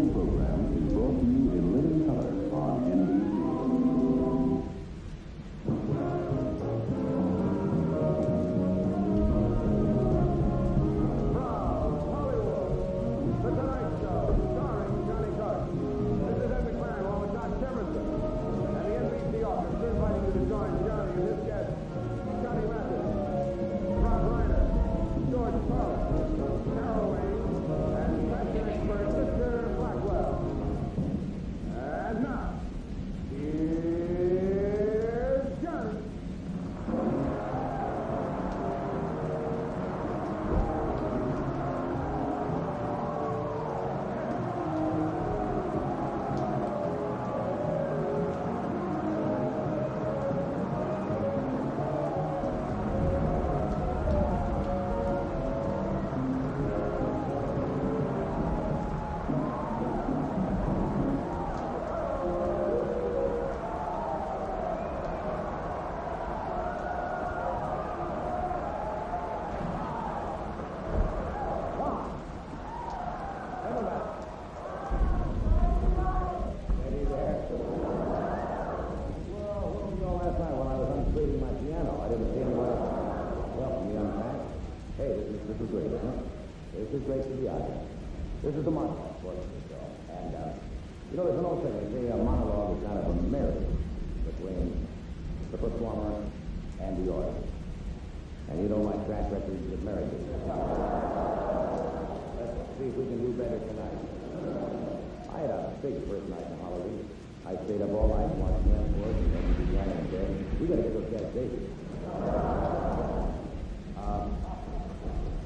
following program is brought to you in living color on NBC. From Hollywood, The Tonight Show, starring Johnny Carson. This is Ed McMahon along with Doc Termerson. And the NBC office is inviting you to join Johnny and his guests, Johnny Mathis, Rob Reiner, George Carlin, Carol Wayne, and fashion expert Mr. Blackwell. And now, here's Johnny. This is the monologue portion of the show. And, there's an old thing. They say a monologue is kind of a marriage between the performer and the audience. And you know my track record of marriages. Let's see if we can do better tonight. I had a big first night in Hollywood. I stayed up all night watching Westworld and then we began in bed. We got to get those guys dated.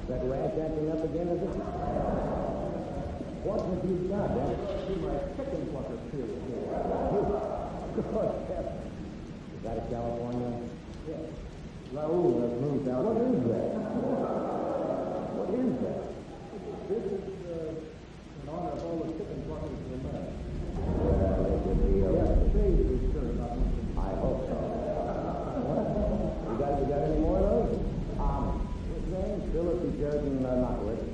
That rat acting up again, is it? What have you got? That's my chicken plucker period here. Good heavens. Is that a California? Yes. Raoul has moved out. What is that? What is that? This is in honor of all the chicken pluckers in America. Well, it would be a... Shade is sure about something. I hope so. What? You got any more of those? His name? Philip and Sheridan Knockwood.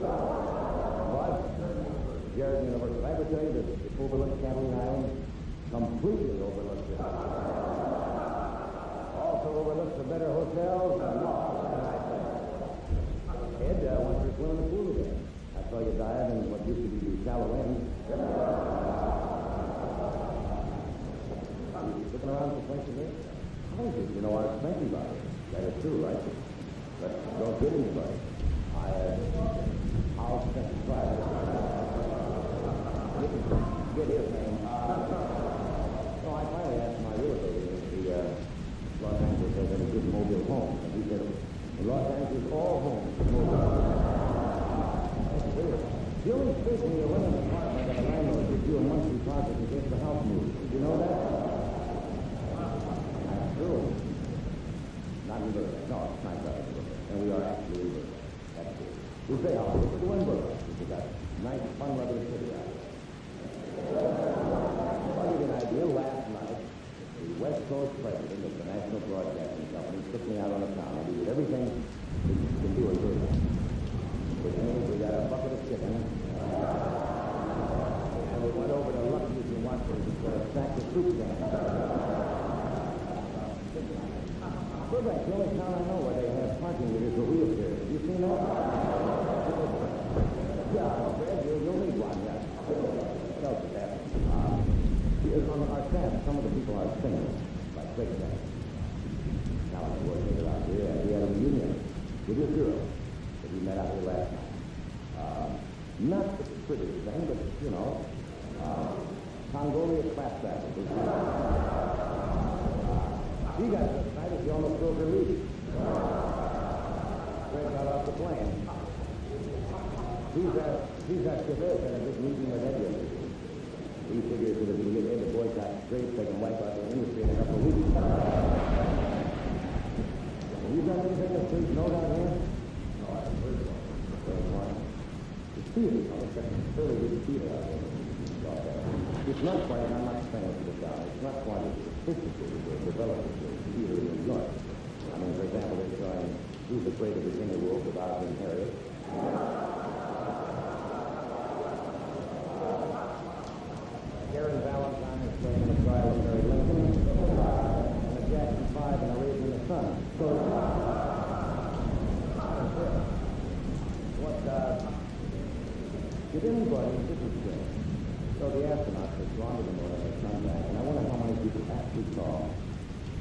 What? Sheridan University. Did I ever tell you that it overlooks Catalina Island? Completely overlooks it. Also overlooks the better hotels and Ed, once you're swimming in the pool again. I saw you dive in what used to be the shallow end. You looking around for places there? Houses, you know, are expensive out here. That is true, right? But don't get anybody. I'll try it. Get his name. So I finally asked my realtor if the Los Angeles has any good mobile homes. And he said, in Los Angeles, all homes are mobile. The only space when you rent an apartment that a landlord gives you a monthly deposit in case the house moves. Did you know that? That's true. Not in Burbank. No, it's not right. And we are actually in Burbank. That's true. We say, however, we're doing Burbank. We've got nice, fun-loving city out here. I'll give you an idea. Last night, the West Coast president of the National Broadcasting Company took me out on the town. We did everything we can do in Burbank. Which means we got a bucket of chicken. And we went over to Lucky's in Watford for a sack of soup cans. Burbank's the only town I know where they have parking meters for wheelchairs. Have you seen that? Yeah, Fred, you'll need one, yeah. What else is happening? On our staff, some of the people are singers, like Craig Staff. Now I'm working it out here, and we had a reunion with your girl that we met out here last night. Not the prettiest thing, but, you know, Congolia clapback. She got so excited she almost broke her lead. Fred got off the plane. She's at Quebec at a big meeting with Ed yesterday. He figures that if we can get Ed to boycott straight, they can wipe out the industry in a couple of weeks. Have you done anything that please know down here? No, I haven't heard of it. The theater, it's a fairly good theater out there. It's not quite, I'm not saying it's the town, it's not quite as sophisticated or developed as the theater in New York. I mean, for example, they're showing Who's Afraid of Virginia Woolf with Arthur and Harriet. Did anybody, this is good. So the astronauts have gone to the moon and they've come back, and I wonder how many people actually saw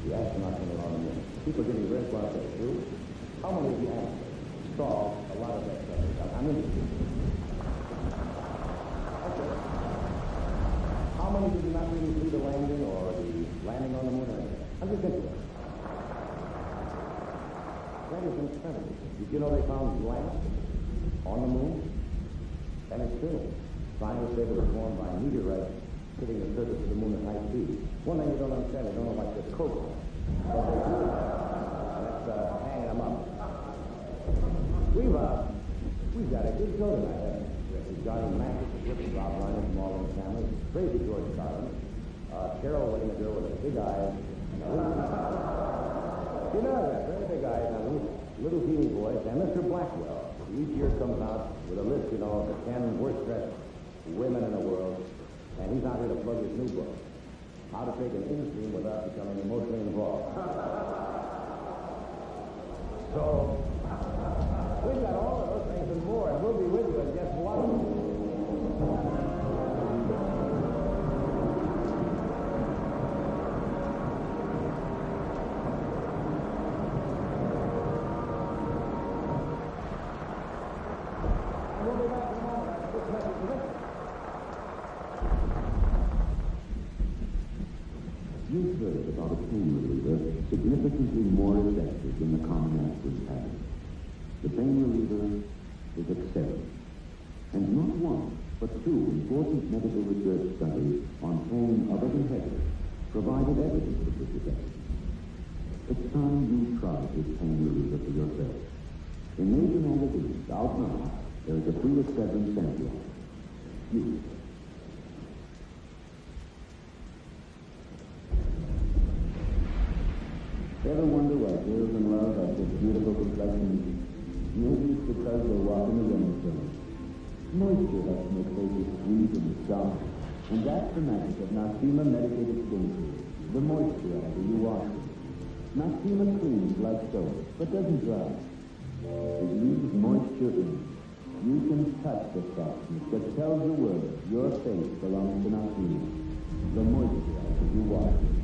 the astronauts on the moon. People getting very close to it, too. How many of you actually saw a lot of that stuff? I'm interested. Okay. How many did you not really see the landing or the landing on the moon or anything? I'm just interested. That is incredible. Did you know they found glass on the moon? And it's true. Scientists say it was formed by meteorites hitting the surface of the moon at high speed. One thing you don't understand, they don't know like the cocoa. But they do. That's hanging them up. We've got a good show tonight. We've got Max, Rob Reiner from All in the Family, Crazy George Carlin, Carol Wayne, the girl with the big eyes. You know that, very big eyes, little teeny voice, and Mr. Blackwell. Each year comes out with a list, of the 10 worst dressed women in the world, and he's out here to plug his new book, How to Take an In-Stream Without Becoming Emotionally Involved. So, we've got all of those things and more, and we'll be with you in just one. You've heard about a pain reliever significantly more effective than the common aspirin tablet. The pain reliever is Excel. And not one, but two important medical research studies on pain other than headache provided evidence of this effect. It's time you tried this pain reliever for yourself. In major magazines out now, there is a free Excedrin sample. Use it. Ever wonder why girls in love have such beautiful complexions? Maybe it's because they walk in the rainstone. Moisture helps make faces sweet and soft, and that's the magic of Noxema medicated skin cream, the moisturizer you wash in. Noxema cleans like soap, but doesn't dry. It leaves moisture in. You can touch the softness that tells the world your face belongs to Noxema, the moisturizer you wash in.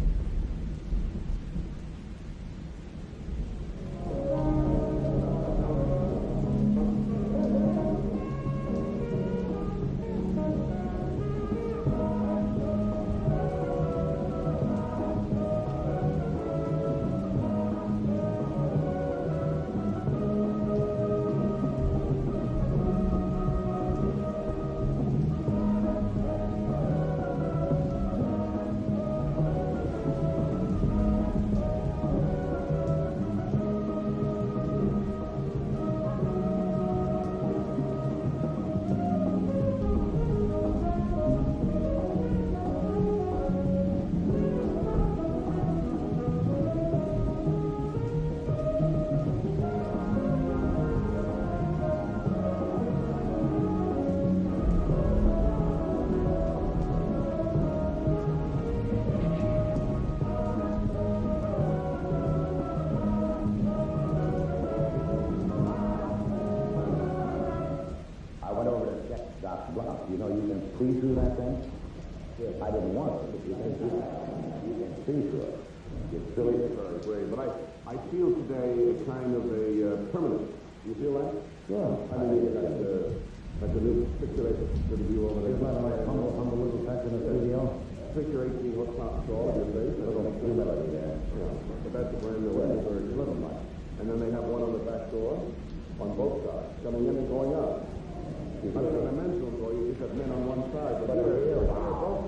See through that thing? Yes. I didn't want it, but you can see through it. It's silly. Very brave, but I feel today a kind of a permanence. Do you feel that? Yeah. I mean, like a new picturation view over there. Isn't that a nice humble little touch in the studio? Picture 18 looks not tall of your face. Little humility there. Yeah. But that's a brand new way. Little much. And then they have one on the back door on both sides, coming in and going out. On a dimensional door, you just have men on one side, but they're here. Wow.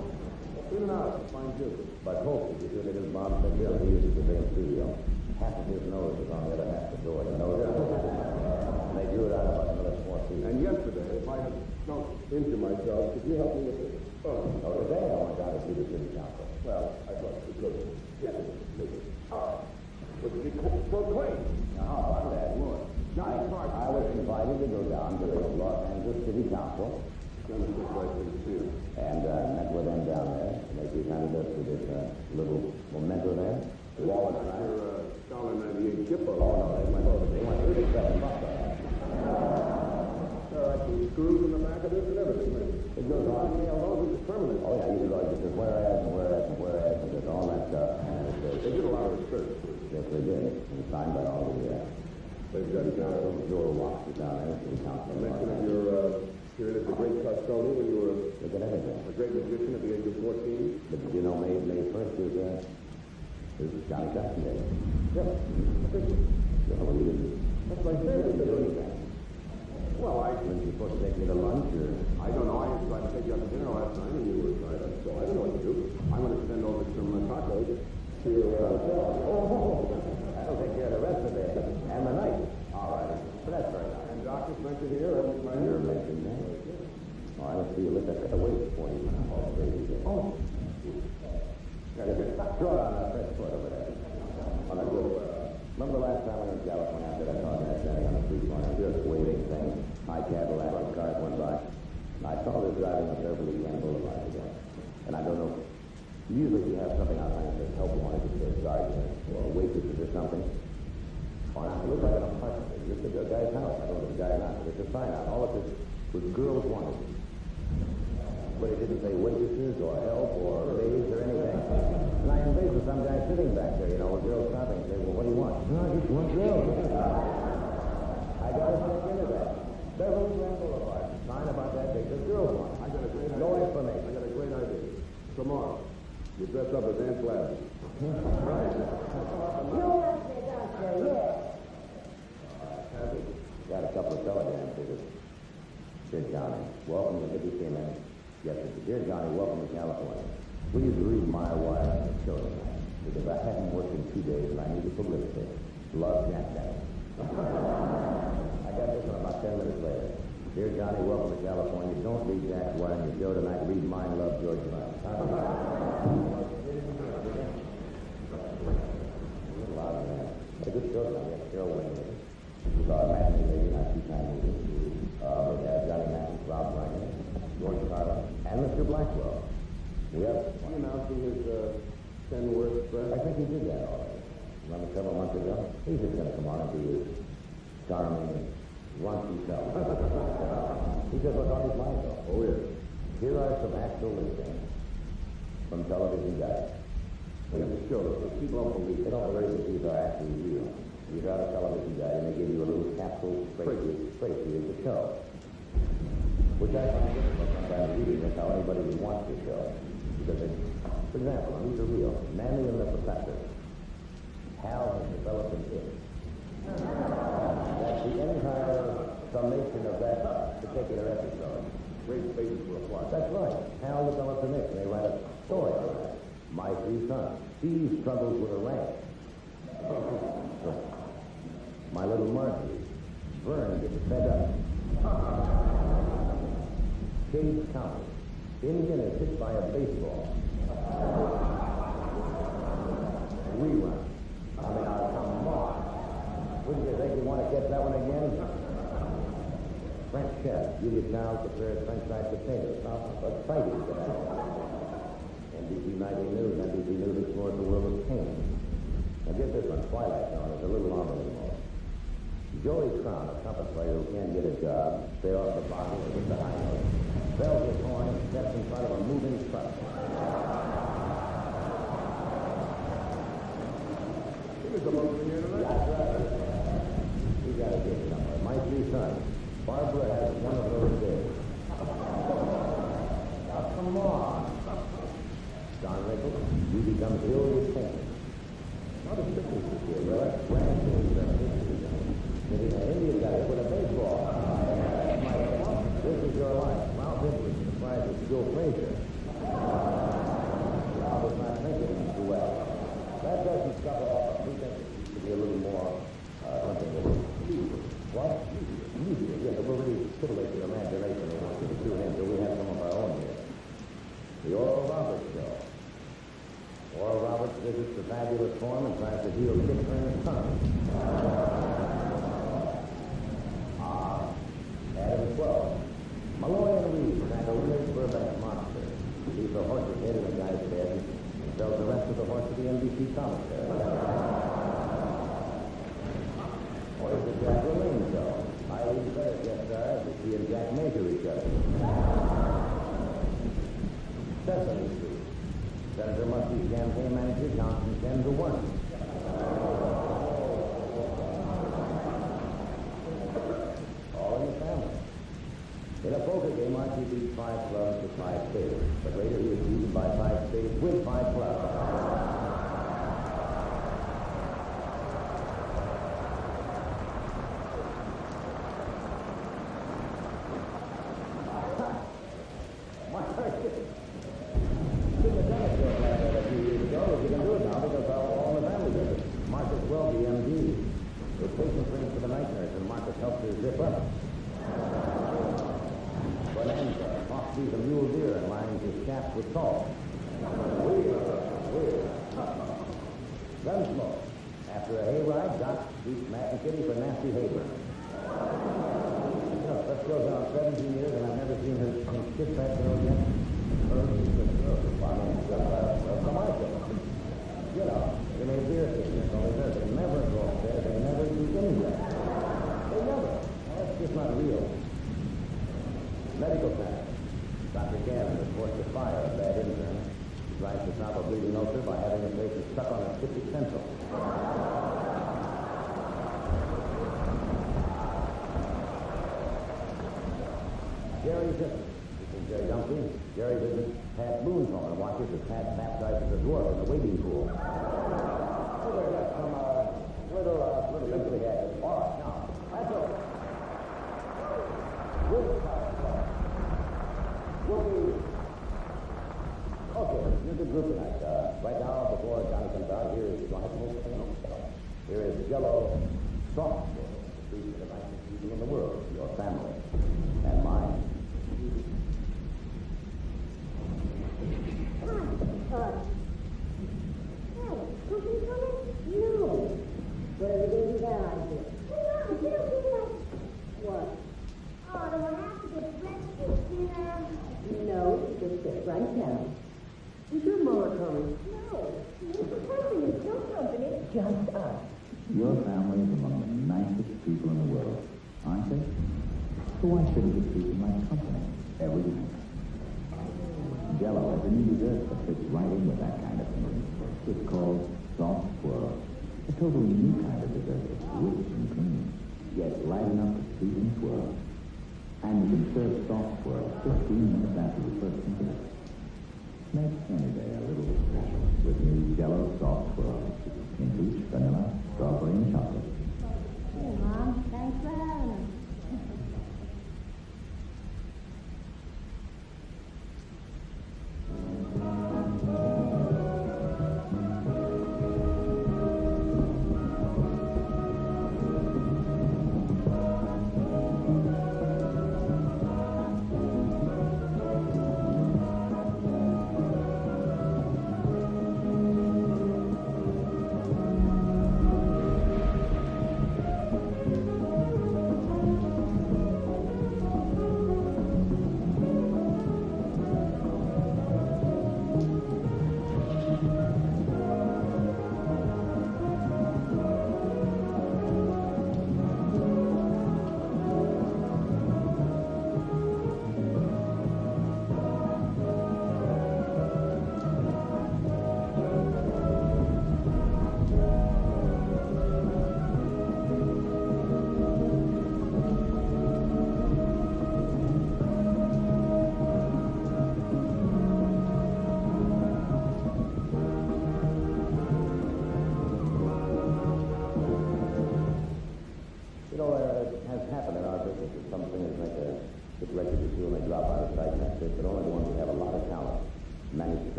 In and out, fine too. But hopefully, if it is Bob said, he uses the same studio. Half of his nose is on the other half of the door. The nose and they drew it out about another 4 feet. And yesterday, if I had sunk into myself, could you help me with this? Oh, today I went down to see the city council. Well, I thought you could. Yes, please. Would you proclaim? Now, how about that? I was invited to go down to the Los Angeles City Council and met with them down there. They presented us with this little memento there. Wall of your Dollar 98 Kippo. Oh, no, they went $37. Screws in the back. back of this and everything. It goes on. Yeah, those are determined. Oh, yeah, you go like this. Whereas and whereas and whereas and there's all that stuff. And They did a lot of research. yes, they did. And signed by all the, They've got Joel Watts down there, city council. mention of your period as a great custodian when you were Look at everything. a great musician at the age of 14. But did you know May 1st is Johnny Jackson Day? Yeah, I think. You know, you didn't That's my favorite. do anything. Well, When you supposed to take me to lunch or... I don't know. I tried to take you out to dinner last night, and you were right. So I don't know what to do. I'm going to send over some tacos to your hotel. That'll take care of the rest of it. And the night. All right. So that's very nice. And Dr. Spencer here, every man You're here. mentioning that. All right, let's see. Let's have to wait for you. Oh, baby. Oh. Throw it on that first foot over there. On that good. Remember the last time we were in California after that car got standing on the street corner, just waiting thing. High Cadillac and cars went by. And I saw this driving up there for the Grand Boulevard again. And I don't know. Usually you have something out there that says help wanted to say gardener or waitresses or something. Or it looked like an apartment. It's a guy's house. I don't know if the guy or not, but it's a sign out. All of this was girls wanted. But it didn't say waitresses or help or ladies or anything. And I envisioned some guy sitting back there, you know, with girls shopping. Say, well, what do you want? No, I just want girls. I got to check into that. Beverly Grand Boulevard. Sign about that big. The girls want. I got a great idea. No explanation. I got a great idea. Tomorrow, you dress up as Aunt Gladys. Got a couple of telegram tickets. Dear Johnny, welcome to Mickey came in yesterday. Dear Johnny, welcome to California. Please read my wire on the show tonight, because I haven't worked in 2 days and I need the publicity. Love, Jack Dennis. I got this one about 10 minutes later. Dear Johnny, welcome to California. Don't read Jack's wire on your show tonight. Read mine, Love, George Brown. A lot of that. A good show tonight. We have Carol Wayne. We saw a matinee lady, not two-time movie. We have Johnny Mathis, Rob Ryan, George Carlin, and Mr. Blackwell. We have... He announced his 10-word spread. I think he did that already. Remember several months ago? He's just going to come on and be charming, raunchy self. He says what's on his mind, though. Oh, yes. Here are some actual listings from television guys. We have to show them. People don't believe They it. don't worry that these are actually real. You got a television guide and they give you a little capsule straight to you to show. Which I find difficult sometimes reading this, how anybody would want to show. Because, for example, and these are real. Manny and the Professor. Hal has developed an itch. That's the entire summation of that particular episode. Great basis for a plot. That's right. Hal developed an itch, and they write a story on that. My 3 sons. Steve struggles with a ranch. My little Marjorie. Vern gets fed up. Chase County. Indian is hit by a baseball. Rerun. I mean, come on. Wouldn't you think you want to catch that one again? French chef. Julia Childs prepares French fried potatoes. But fighting for that. NBC Nightly News. NBC News explores the world of pain. Now get this one. Twilight Zone is a little longer than most. Joey Crown, a trumpet player who can't get a job, stay off the bottom or hit the high note, bells his horn and steps in front of a moving truck. He was supposed to be here tonight. That's right. We got to get somewhere. My 3 sons. Barbara has one of those days. Now, come on. Don Rickles, you become ill with pain. Not a sickness this year, well, that's grandchildren. Indian guy with a baseball. This is your life. Mount Edward surprises Joe Frazier. Rob was not thinking too well. That doesn't cover off. We think it needs to be a little more, something a little easier. What? Easier. Yeah, but we'll really stimulate your imagination and want you to tune in, so we have some of our own here. The Oral Roberts Show. Oral Roberts visits the fabulous form and tries to heal schizophrenic tongue. Adam 12. Malloy and Reed drank a real Burbank monster. Leaves the horse's head in the guy's head and sells the rest of the horse to the NBC commissary. Or is it Jack LaLanne Show? Eileen Bennett guest stars as she and Jack measure each other. counts from 10 to 1. All in the family. In a poker game, Archie beat 5 clubs to 5 spades, but later he was beaten by 5 spades with 5 clubs. He's a mule deer and lines his shaft with salt. Gunsmoke. After a hayride, Doc beats Matt and Kitty for nasty hayburn. That goes on 17 years, and I've never seen her kiss that girl yet. You know, they made beer stations, so they never go up there. They never do anywhere. They never. That's just not real. Medical center. Dr. Gannon was forced to fire a bad intern. He tries to stop a bleeding ulcer by having his patient stuck on a sticky pencil. Jerry's visits. This is Jerry Dunphy. Jerry visits Pat Moonshore and watches as Pat baptizes a dwarf in the wading pool. Oh, there, that's some little simply added. All right, now, that's over. Okay, you're a good group tonight. Right now, before Johnny comes out, here is here is Jell-O soft for the treat of the nicest people in the world, your family and mine. Hi, cookie coming? No. What are we going to do that idea? What? Oh, do I have to get breakfast, dinner? No, just sit right down. Is your mother coming? No. Mr. Company is no company. Just us. Your family is among the nicest people in the world, aren't they? So why shouldn't you treat them like company every night? Jell-O has a new dessert that fits right in with that kind of thing. It's called soft swirl. A totally new kind of dessert that's rich and creamy, yet light enough to sweet and swirl. And you can serve soft swirl 15 minutes after you first think of it. Make any day a little special with new Jell-O soft swirl in peach, vanilla, strawberry, and chocolate. Hey, Mom. Thanks for having us.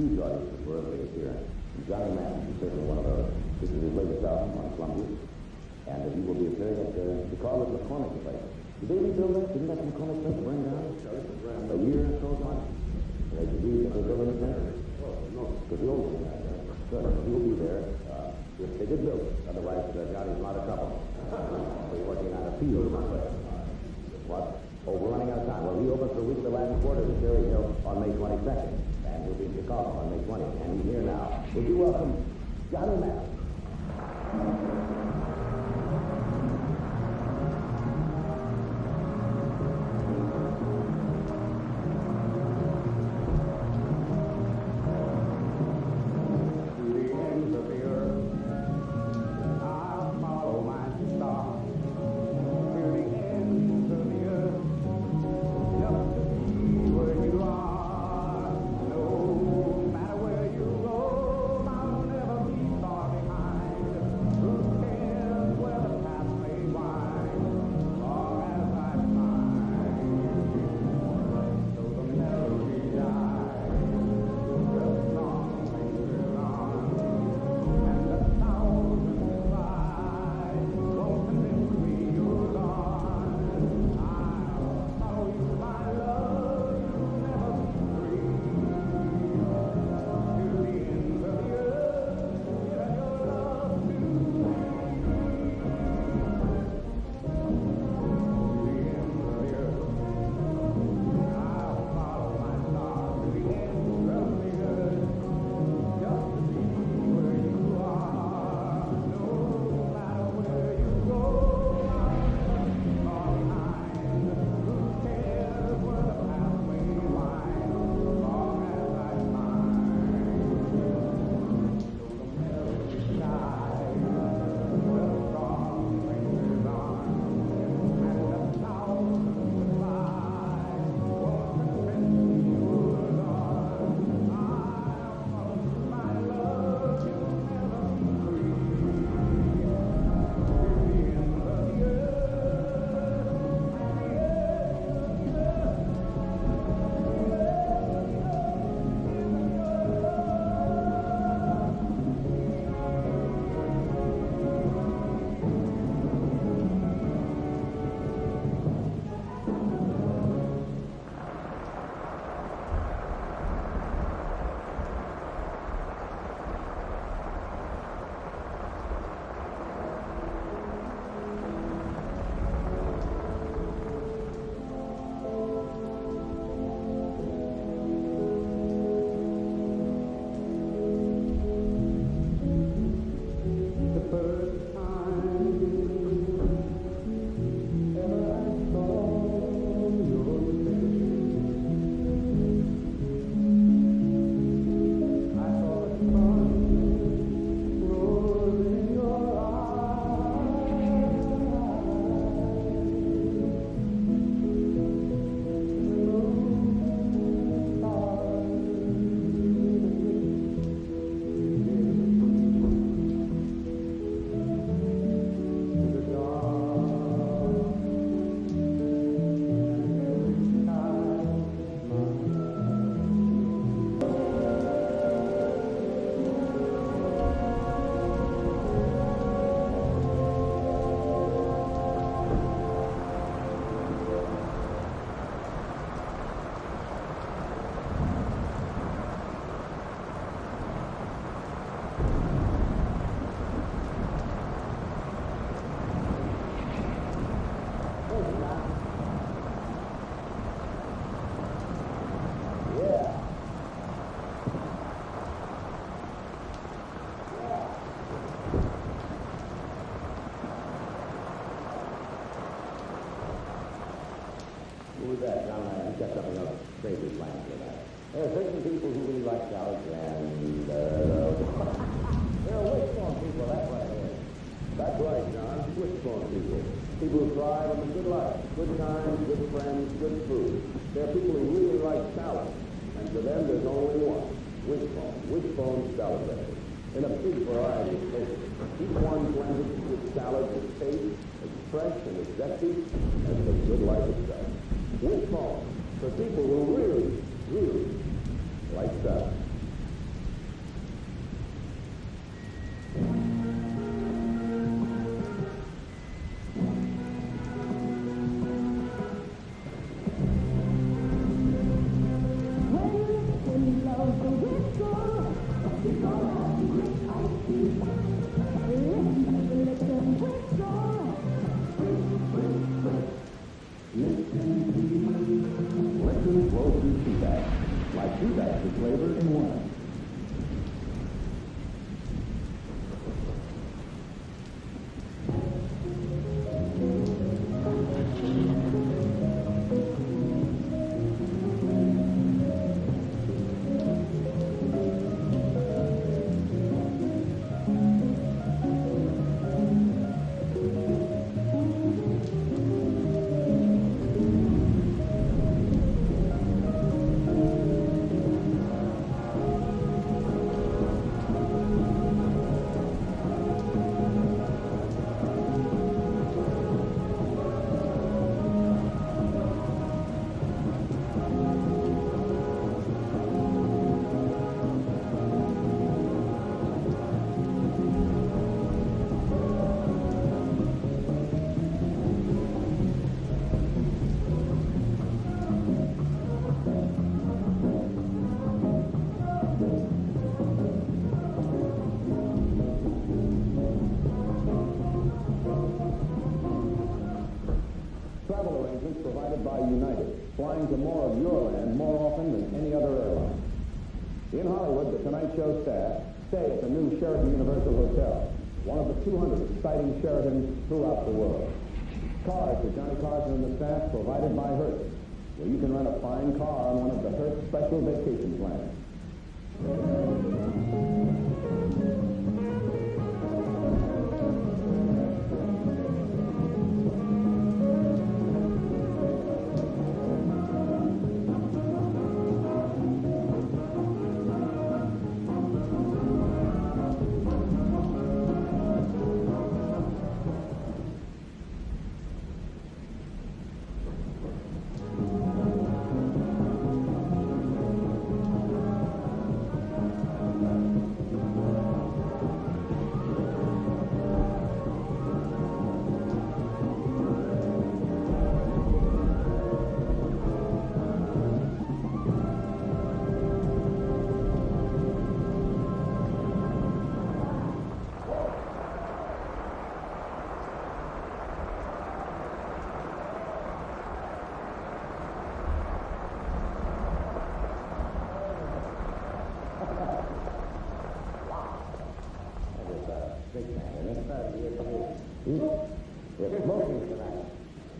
Huge audiences wherever they appear. Johnny Madden is certainly one of those. This is his latest album on Columbia. And he will be appearing at the Carlet McCormick place. Did they rebuild that? Didn't that McCormick place burn down? A year or so ago? They building it there? No. Because the old one, good. He'll be there. If they did build it. Otherwise, Johnny's not a couple. We're working on a field. What? Oh, we're running out of time. Well, he opens for a week of the Latin Quarter at Cherry Hill on May 22nd. And he'll be in Chicago on May 20th. And he's here now. Would you welcome Johnny Madden? got something else crazy planned for that. There are certain people who really like salads, and there are wishbone people, that's what it is. That's right, John. Wishbone people. People who thrive on the good life, good times, good friends, good food. They're people who really like salad. And for them, there's only one. Wishbone. Wishbone salad dressing. In a big variety of flavors. Each one blended with salad that tastes as fresh and as zesty as the good life itself. Wishbone. For people who really, really like salad. Listen flows through tea bags, like tea bags with flavor in one. Travel arrangements provided by United, flying to more of your land more often than any other airline. In Hollywood, the Tonight Show staff stay at the new Sheraton Universal Hotel, one of the 200 exciting Sheratons throughout the world. Cars for Johnny Carson and the staff provided by Hertz, where you can rent a fine car on one of the Hertz special vacation plans. It's smoking tonight.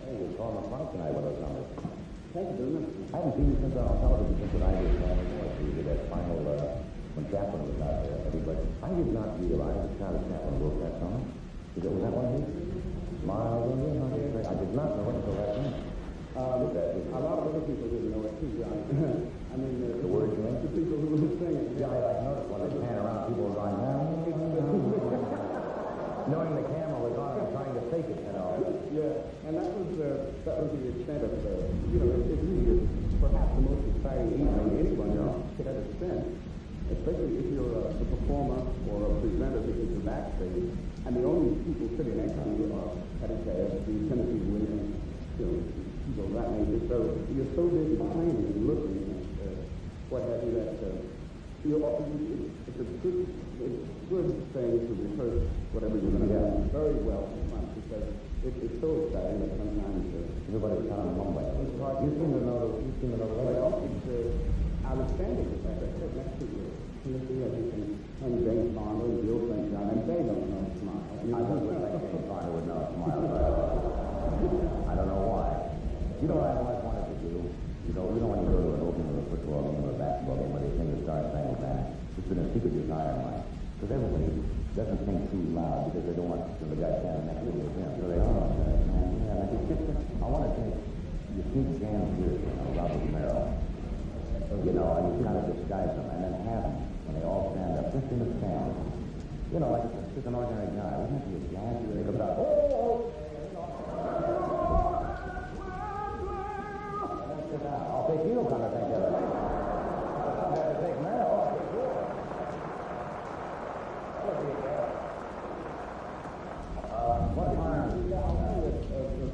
Hey, you saw him front tonight with those numbers. Thank you, Bill. I haven't seen you since on television since the 90s. You did that final, when Chaplin was out there. Everybody. I did not realize that Charlie Chaplin wrote that song. Was that one of his? Miles on your Honey. I did not know it until that time. A lot of other people didn't know it too, John. I mean, The words you mean? the people who were singing. Yeah, I noticed when they pan around, people were going, knowing the camera was on and trying to fake it, you know. Yeah, and that was the extent of, it really is perhaps the most exciting evening anyone could ever spend, especially if you're a performer or a presenter that is the backstage, and the only people sitting next to you are Petty Cash, the Tennessee Williams, people of that nature. So you're so busy playing and looking at what have you that it's a good thing to rehearse whatever you're going to do very well in front, because it's so exciting that sometimes Everybody's kind of mumbling. You seem to know the well, I was standing next to you. Tennessee, as you can, and James Bond and Bill Sunshine, and they don't know smile. I don't think James Bond would know smile. I don't know why. You know what I always wanted to do? You Because everybody doesn't think too loud because they don't want the guy standing next to them. So they are. Yeah, I want to think, you see Jan here, Robert Merrill. You know, and you kind of disguise them, and then have them when they all stand up, just in the stand. You know, like just an ordinary guy. Wouldn't that be a jazz? They go about, sit down. I'll take you kind of thing, I'll have to take Merrill. I'll take you. What harm?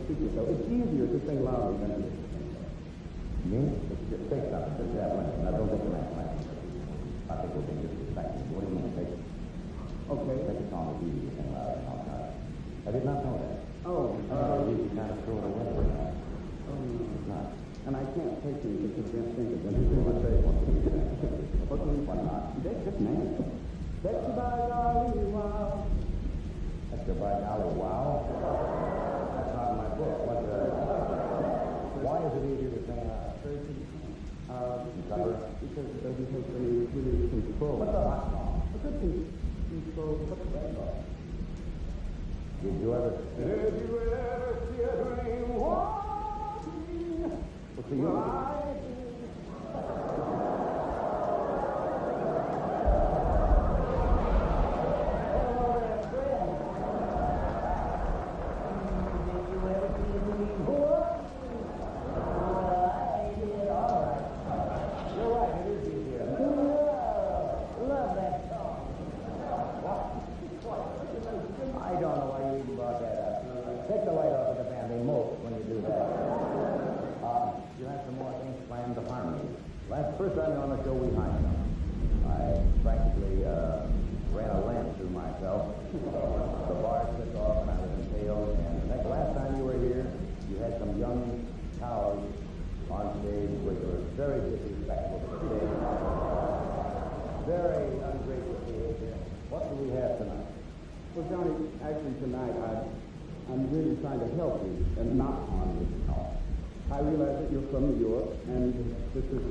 It's easier to sing loudly than it is. Me? Just say something. Just that one. Now, don't take the next one. I think we'll be disrespectful. What do you mean? Take a song that's easy to sing loud and all that. I did not know that. You kind of throw it away. It's not. And I can't take you because you can't think of anything to say. Why not? That's just man. That's by golly, wow. That's by golly, wow. That's not in my book. Why is it easier to sing loud? Because it doesn't take any really control. What's a hot song? A good control. What's that about? Did you ever see a dream walking? What's the use? First time on the show, we hired them. I practically ran a lamp through myself. The bar took off and I was impaled. And the last time you were here, you had some young cows on stage which were very disrespectful to the stage. Very ungrateful behavior. What do we have tonight? Well, Johnny, actually tonight I'm really trying to help you and not harm you. I realize that you're from New York, and this is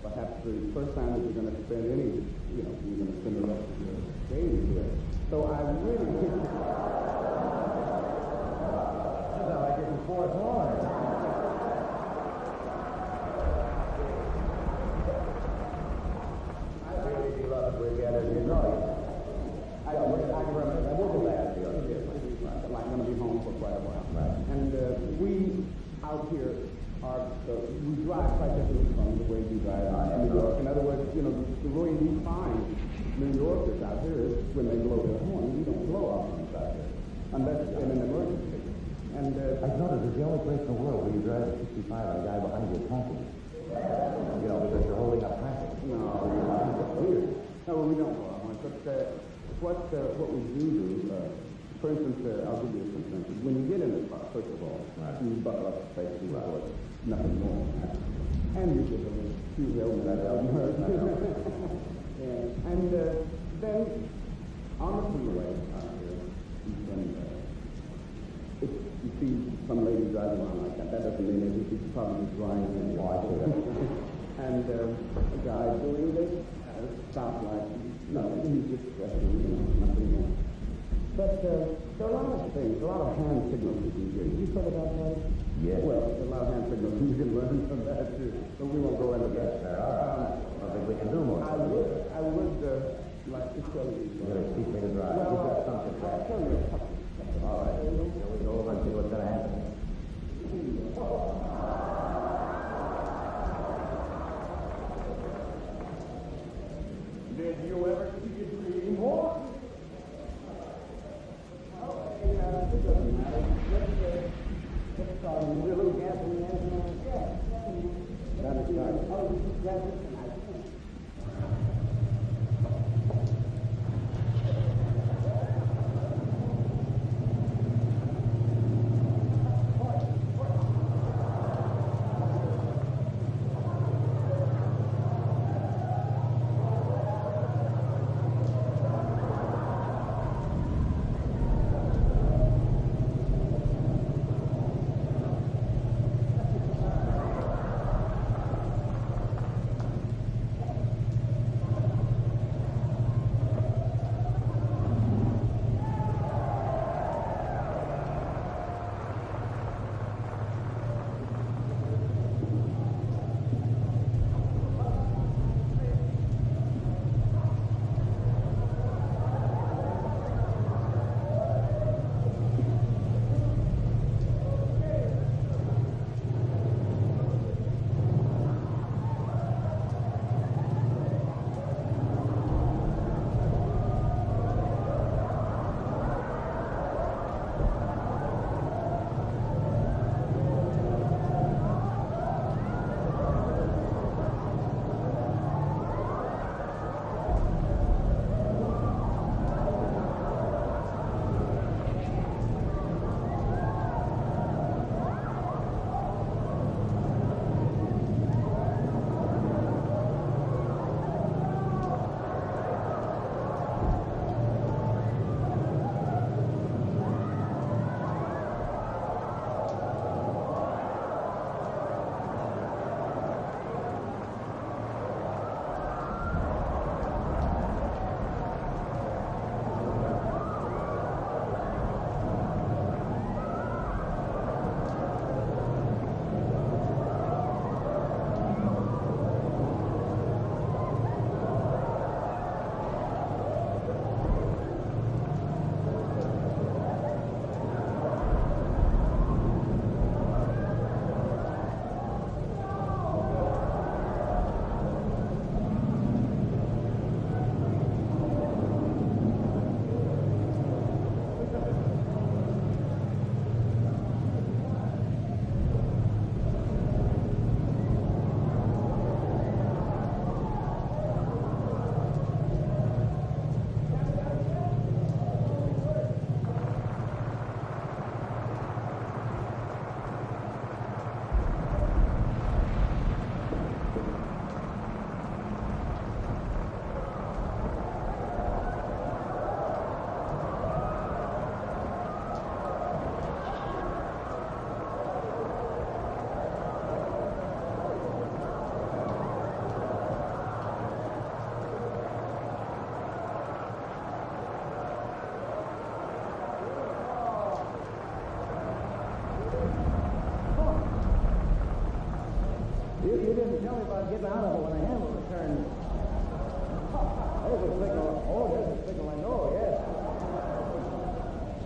perhaps the first time that you're going to spend any, you're going to spend the rest of your days here. So I really think That's how I get in fourth horn. I really do love it together, you know. I will go back to the other day. I'm going to be home for quite a while. Right. And we out here we drive quite differently from the way we drive in New York. In other words, the way we find New Yorkers out here is when they blow their horn. We don't blow our horns out here unless in an emergency. And I noticed it's the only place in the world where you drive at 65 and a guy behind you talking. Because you're holding up traffic. No, it's weird. No, we don't blow our horns. But what we do, for instance, I'll give you some sense. When you get in the car, first of all, you buckle up the safety before nothing more. And you give a little cue helmet that helmet. And then on the freeway out here, you can, if you see some lady driving around like that doesn't mean that she's probably driving and watching. And a guy doing this stoplight, no, he's just stressing, nothing more. But there are a lot of things, a lot of hand signals you can get. You heard about that? Yes. Well, there are a lot of hand signals you can learn from that too. But we won't go into that. There are. I think we can do more. I would like to show you. You're going to teach me to drive. Well, You've got something for I'll that. show you a couple. All right. Shall we go over and see what's going to happen? Did you ever see a dream walk? It doesn't matter. Let's start with a little gas in the engine. That is right. about getting out of it when the handle returns. There's a signal. Oh, there's a signal. I know, yes.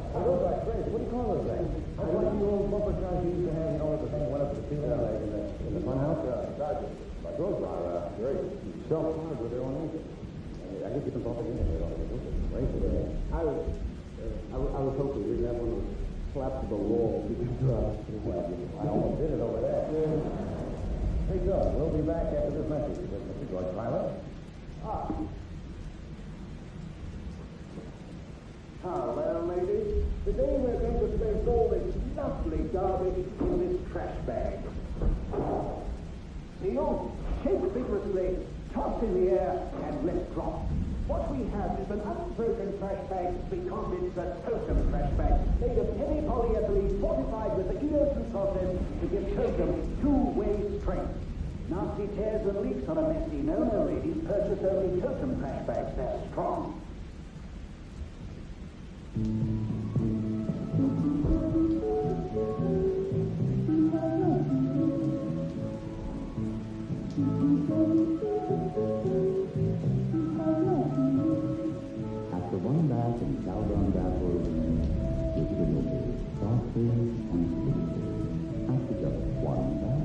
Well, those are crazy. What do you call those things? That's like the old bumper cars you used to have, you know, the thing went up to the ceiling like in the fun house. But those are very self-powered with their own engine. I guess you can bump it in there. Crazy. I was hoping we'd have one of those collapsible walls we could drive. Well, I almost did it over there. Hey, Doug, we'll be back after this message. Mr. George Pilot. Well, ladies, today we're going to place all this lovely garbage in this trash bag. Neil, shake vigorously, toss in the air, and let drop. What we have is an unbroken trash bag because it's a totem trash bag made of heavy polyethylene fortified with the erosion process to give totem two-way strength. Nasty tears and leaks on a messy no-no, ladies. Purchase only totem trash bags. They're strong. After one bath in Calgon bathroom, your skin will be softer and smoother. After just one bath.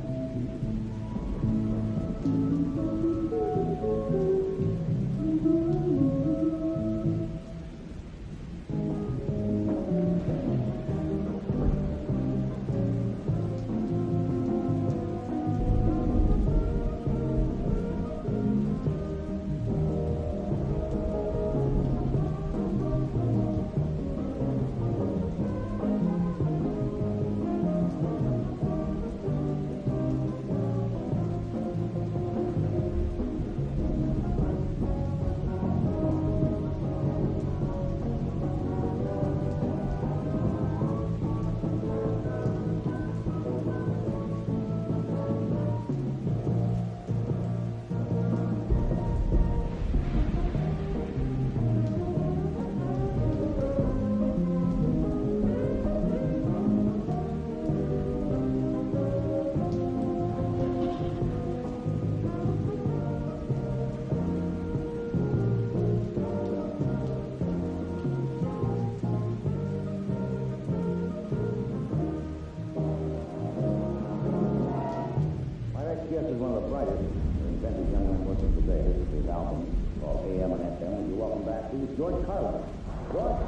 Yes, is one of the brightest invented young men working today. This is his album called AM and FM. And you're welcome back to George Carlin. George?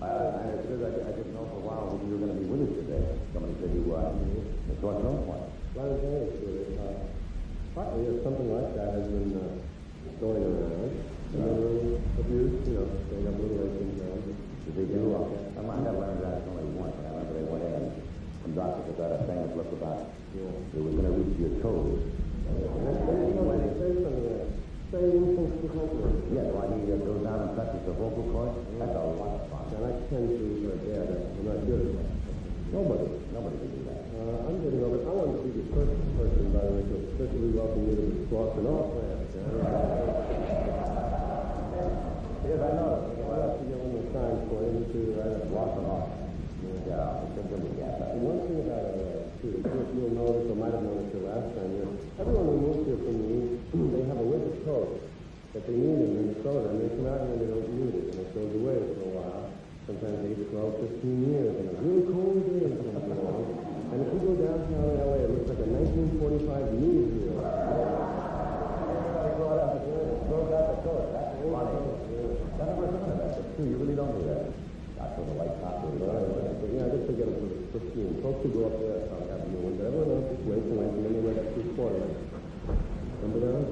I didn't know for a while whether you were going to be with us today. Somebody said you George knows one. Partly, if something like that has been going around, abuse, staying up a little late sometimes. Did they do? I might have learned that only once. I remember they went in. Some doctor got that famous look about it was going to reach your toes. Say instincts behind it. Yeah, why he goes down and touches the vocal cords? That's a lot of fun. And I tend to, I'm not good at that. Nobody can do that. I'm getting over it. I want to be the first person, by the way, to officially welcome you to the Boston Off Ramp. Yes, I know. I'll have to get one of the signs for you to Boston Off. Yeah, it's a good gas. And one thing about it, too, you'll notice, or might have noticed it last time, everyone who moves here from the East, they have a winter coat that they need in Minnesota, and they come out here and they don't need it, and it goes away for a while. Sometimes 8, 12, 15 years, and a really cold day comes along. And if you go downtown in L.A., it looks like a 1945 news reel. Everybody brought up the throws out the coat. That's funny. I never thought of that. But true, you really don't do that. Not for the light top or the But yeah, I guess they get them for skiing. Folks who go up there, I'll have new ones. Everyone else just waits and waits, and then they wear that 3/4. Remember that?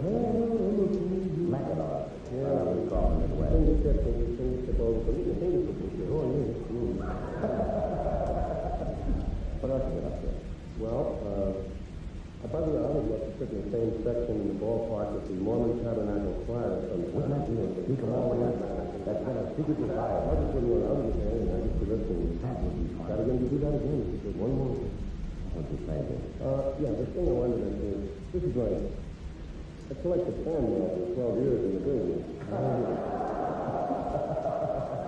Mackinac. Yeah. We call them in the West. Fingertip over. So we can fingertip this year. Oh, yeah. What else you got up there? Well, by the way, I would love to sit in the same section in the ballpark with the Mormon Tabernacle Choir. Wouldn't that be a secret all the That's been a secret desire. I just wouldn't want others to say anything. I just be listening. That would be fun. Gotta do that again. One more. What'd you say, Dave? Yeah, the thing I wanted to say is, this is right. I collected fan mail for 12 years in the business.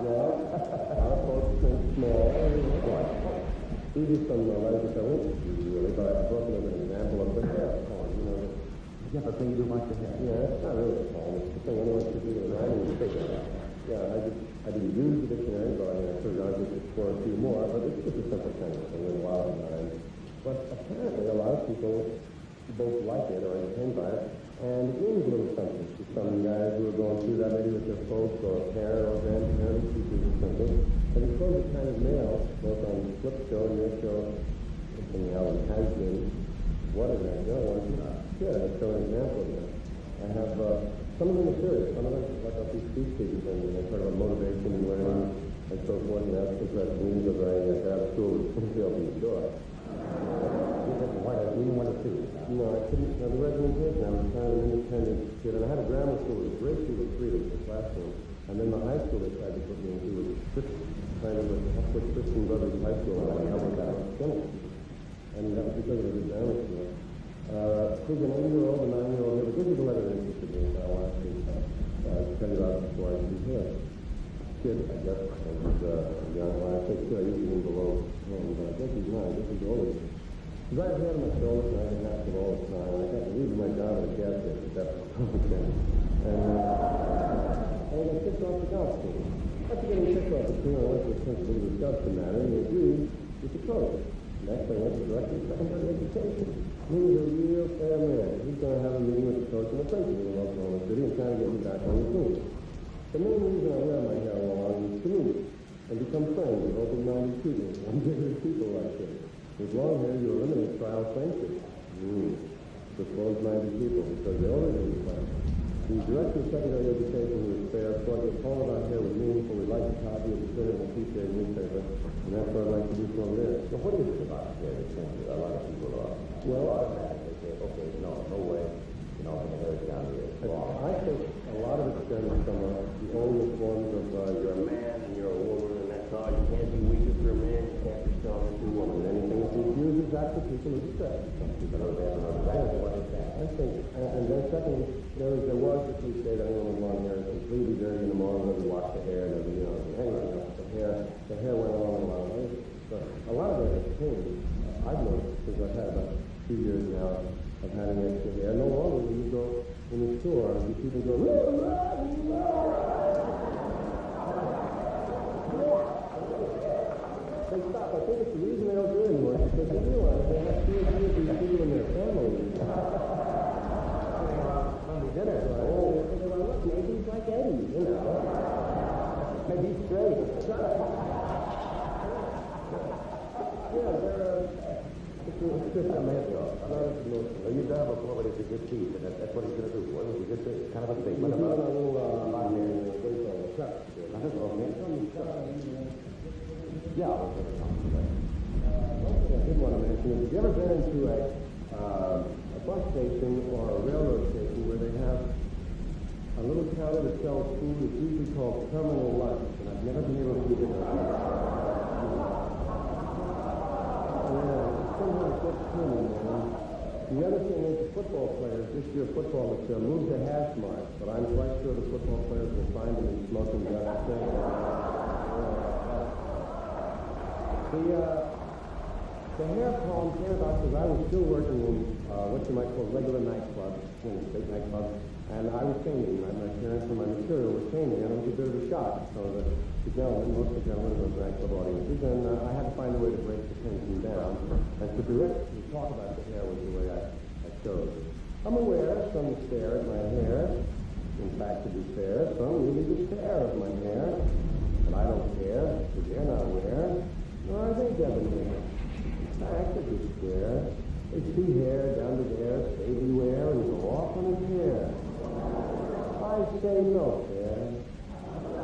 Yeah, our folks think small. These are some letters which I won't use really, but I brought them as an example of the hair poem, you know. Yeah, but thing you do like the hair. Yeah, it's not really a poem. It's the thing anyone should do, and I didn't figure it out. Yeah, I didn't use the dictionary, but I figured I could explore a few more, but it's just a simple thing. It's a little wild mind. But apparently a lot of people both like it or entertained by it, and it means a little something to some guys who are going through that maybe with their folks or a parent or grandparents, teachers or something. And it's called the kind of mail, both on the Flip show and your show, and how it has been. What is that? The other one, yeah, I'll show an example of that. I have some of them are serious, some of them like up these speech teachers and they talk about motivation and learning and so forth, and that's interesting news of I got out of school with somebody open the door. You didn't want to see it. No, I couldn't. The regimentation, I was kind of an independent kid, and I had a grammar school with a great deal of freedom for classroom. And then the high school they tried to put me into was kind of a Upward Christian Brothers High School, and I helped that was finished. And that was because of the grammar school. There's an 8-year-old, a 9-year-old here, but this is a letter that interested me, and I want to tell you about before I do here. Kid, I guess, I was young when I think I used to be below, and I guess he's 9, this is the oldest. Because I had my shoulders and I didn't have them all the time. I got to leave my job at a gas station, that's the and I got kicked off the golf team. After getting kicked off the team, I went to the principal to discuss the matter, and he agreed with the coach. Next, I went to the director of secondary education. He was a real fair man. He's going to have a meeting with the coach and the principal in Oklahoma City and trying to get me back on the team. The main reason I wear my hair long is to meet and become friends with open-minded people and bigger people like this. With long hair, you eliminate trial friendship. With closed-minded people, because they already have friends. The director of secondary education who is fair thought that all of our hair was meaningful. We'd like a copy of the Senate and PTA newspaper, and that's what I'd like to do from there. So what is it about hair that tends to a lot of people are? Well, automatically say, okay, no way, the hair is down here. I think a lot of it stems from the older forms of you're a man and you're a woman, and that's all. You can't be weak if you're a man, you can't be strong if you're a woman. Anything that confuses that for people is stress. Some people don't have another that. What is that? I think, and then secondly, there was the cliche that anyone with long hair is completely dirty in the morning, doesn't wash the hair, doesn't, anyway, the hair went along and along. So a lot of that has changed. I've noticed, since I've had about 2 years now of having extra hair, no longer when you go in the store, and people go, they stop. I think it's the reason they don't do it anymore, because they realize they have fewer of these people in their families. Sunday dinner. Oh, they go, look, maybe he's like Eddie, Maybe he's straight. Yeah, It's just a man, you have a poverty to good teeth, and that's what he's going to do. Well, it's just kind of a statement about a little lot here. Yeah, I was going to talk to that. I did want to mention, have you ever been into a bus station or a railroad station where they have a little counter that sells food? It's usually called terminal lunch, and I've never been able to get it. Somehow it gets to me, man. The other thing is the football players, this year football has moved to hash marks, but I'm quite sure the football players will find them in smoking guns. The hair poem came about because I was still working in what you might call regular nightclubs, state nightclubs, and I was changing. My parents and my material were changing, and it was a bit of a shock. So the gentlemen, most of the gentlemen of those nightclub audiences, and I had to find a way to break the tension down. And to do it, to talk about the hair was the way I chose. I'm aware some stare at my hair. In fact, to be fair, some really despair of my hair. But I don't care, because they're not aware, nor are they debonair. In fact, they despair. They see hair down to there, say beware, and go off on his hair. I say no, fair.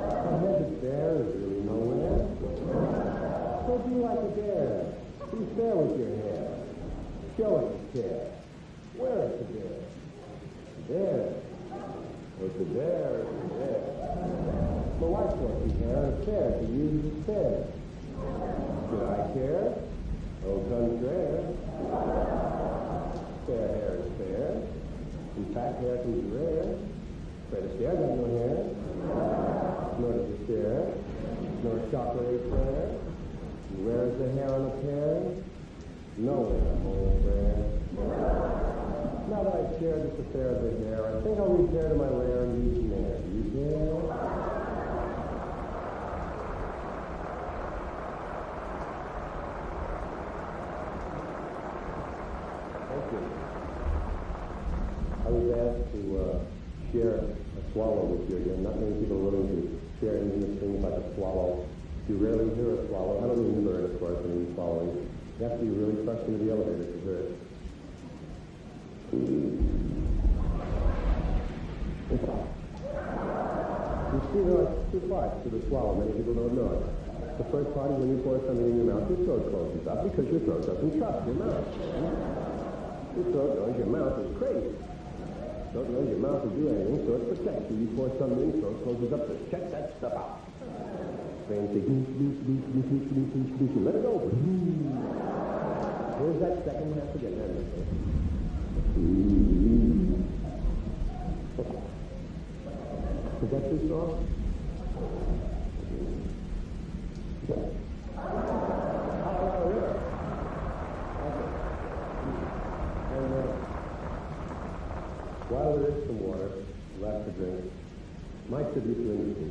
A head that's bare is really nowhere. So be like a bear. Be fair with your hair. Show it to care. Wear it to bear. There. It's a bear. It's a bear. My wife wants me hair. It's fair to use as fair. Should I care? Au contraire. Fair hair is fair. In fact, hair can be rare. Fred Astaire got no hair. Nor does Astaire. Nor chocolate hair. Where is the hair on a pear? Nowhere, old bear. Now that I've shared this affair of the hair, I think I'll repair to my lair and use nair. Do you dare? Thank you. I was asked to share a swallow with you again. Not many people are willing to share intimate things like a swallow. You rarely hear a swallow. I don't mean the bird, of course, I mean swallowing. You have to be really crushed into the elevator to hear it. You see, there are two parts to the swallow. Many people don't know it. The first part is when you pour something in your mouth, your throat closes up because your throat doesn't trust your mouth. Your throat knows your mouth is crazy. Throat knows your mouth will do anything, so it protects you. You pour something in, throat closes up to check that stuff out. Brain says, let it open. Here's that second half again. Is that too soft? And while there is some water left to drink, my tribute to industry.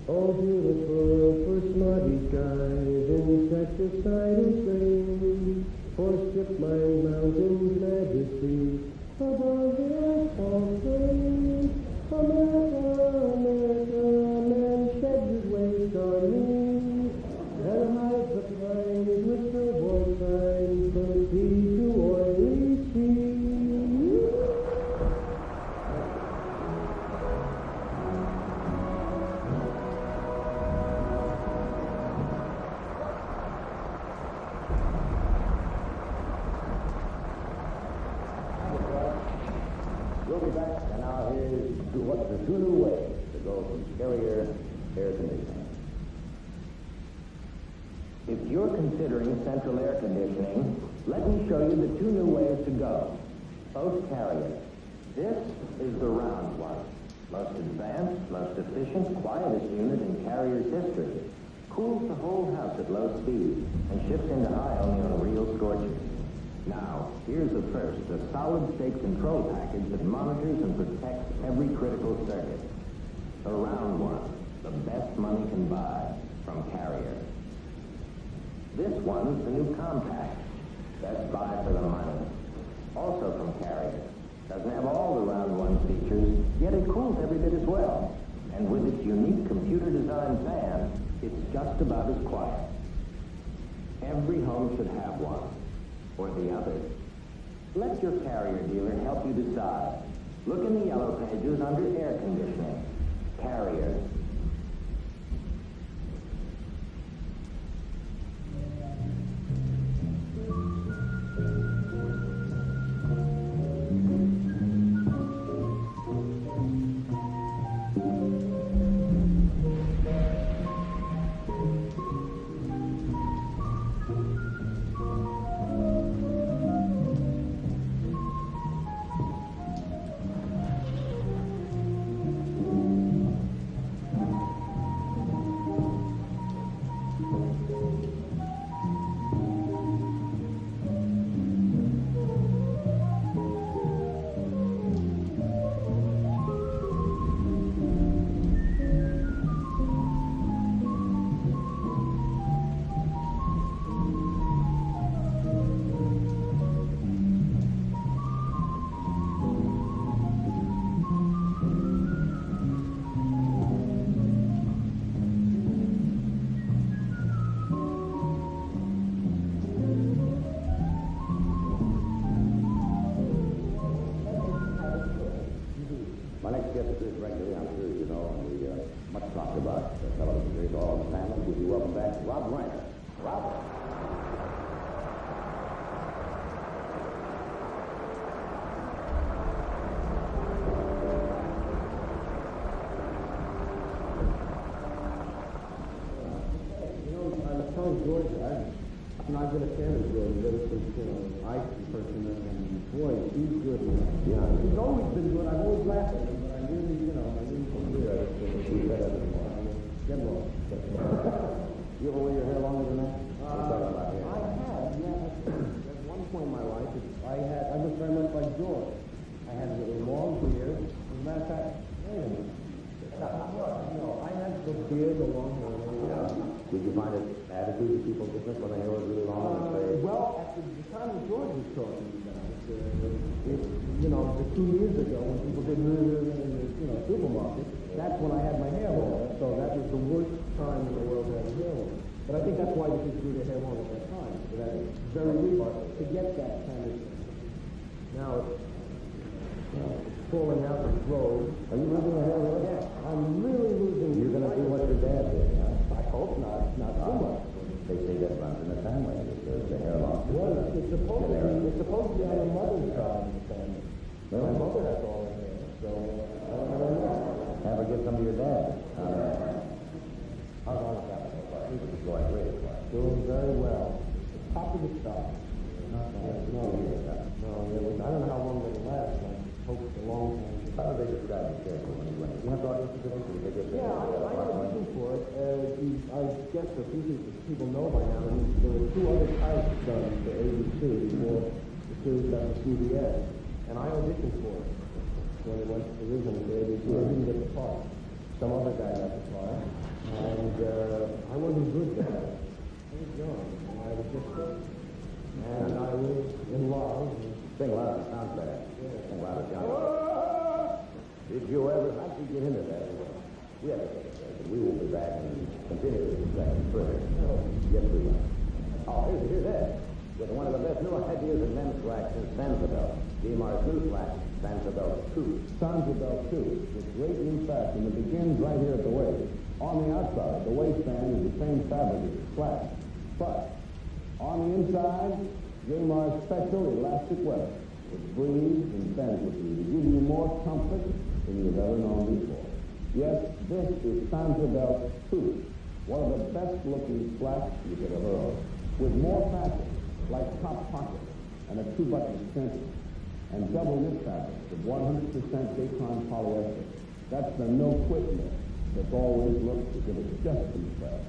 Oh, beautiful for smarty skies in such a sight of rain, for strip my mountain's majesty above their false rain. America, America, man shed his waste on me, and hide the pines with billboard signs from sea to oily sea. We'll be back, and now here's what's the two new ways to go from Carrier air conditioning. If you're considering central air conditioning, let me show you the two new ways to go. Both Carrier. This is the round one. Most advanced, most efficient, quietest unit in Carrier's history. Cools the whole house at low speed and shifts into high only on real scorches. Now, here's the first, a solid-state control package that monitors and protects every critical circuit. The round one, the best money can buy from Carrier. This one's the new compact. Best buy for the money. Also from Carrier. Doesn't have all the round one features, yet it cools every bit as well. And with its unique computer-designed fan, it's just about as quiet. Every home should have one. Or the other. Let your Carrier dealer help you decide. Look in the yellow pages under air conditioning. Carrier. My next guest is regularly, I'm sure you know, on the much talked about television series All in the Family. Would you welcome back Rob Reiner? Rob? I was telling George, I've been a fan of George ever since, Ice impersonated and Boy, he's good. Yeah. He's always been good. I've always laughed at him, but I really, he's better than more. Get more. You ever wear your hair longer than that? I have, yeah. At one point in my life, I looked very much like George. I had a long beard. As a matter of fact, wait a minute. No, I had the beard, the long hair. Yeah. Did you find it attitude of people different when they were really long? Well, at the time that George was talking about the 2 years ago when people did in the supermarket, that's when I had my hair long. So that was the worst time in the world to have a hair long. But I think that's why they grew their hair long at that time. So that is very hard to get that kind of thing. Now it's falling out the road. Are you losing your hair? Yeah, I'm really losing. You're going to do what your dad did, huh? I hope not. Not too much. They say that runs in the family. There's the hair loss. Well, it's supposed to be on the mother's side of the family. Well, my mother has all her hair, so I don't know. Have her give some to your dad. How's all the family? He's going great. Doing very well. Top of the stuff. No, I don't know how long they last. I hope it's a long time. How do they describe the character when he went? You have to audition for it? Yeah, I auditioned for it. I guess a few people know by now. There were 2 other types done for ABC before the series got to CBS. And I auditioned for it when it went originally to ABC. I didn't get the part. Some other guy got the part. And I wasn't good there. I was young. And I was just and I was in love. Sing loud, it sounds bad. Sing loud, John. Did you ever? How'd you get into that? We have to take a break. We will be back and continue this discussion further. Yes, we will. Oh, here's that. With one of the best new ideas in men's wax is Sansabel. DMR's new wax, Sansabel 2. Sansabel 2 is a great new fashion that begins right here at the waist. On the outside, the waistband is the same fabric as the flash. But on the inside, DMR's special elastic weather. It breathes and bends with you to give you more comfort than you've ever known before. Yes, this is Sansabel 2, one of the best-looking flats you could ever own, with more fashion, like top pockets and a 2-button extension, and double knit fabric of 100% Dayton polyester. That's the no-quit knit that's always looked as if it's just been fresh.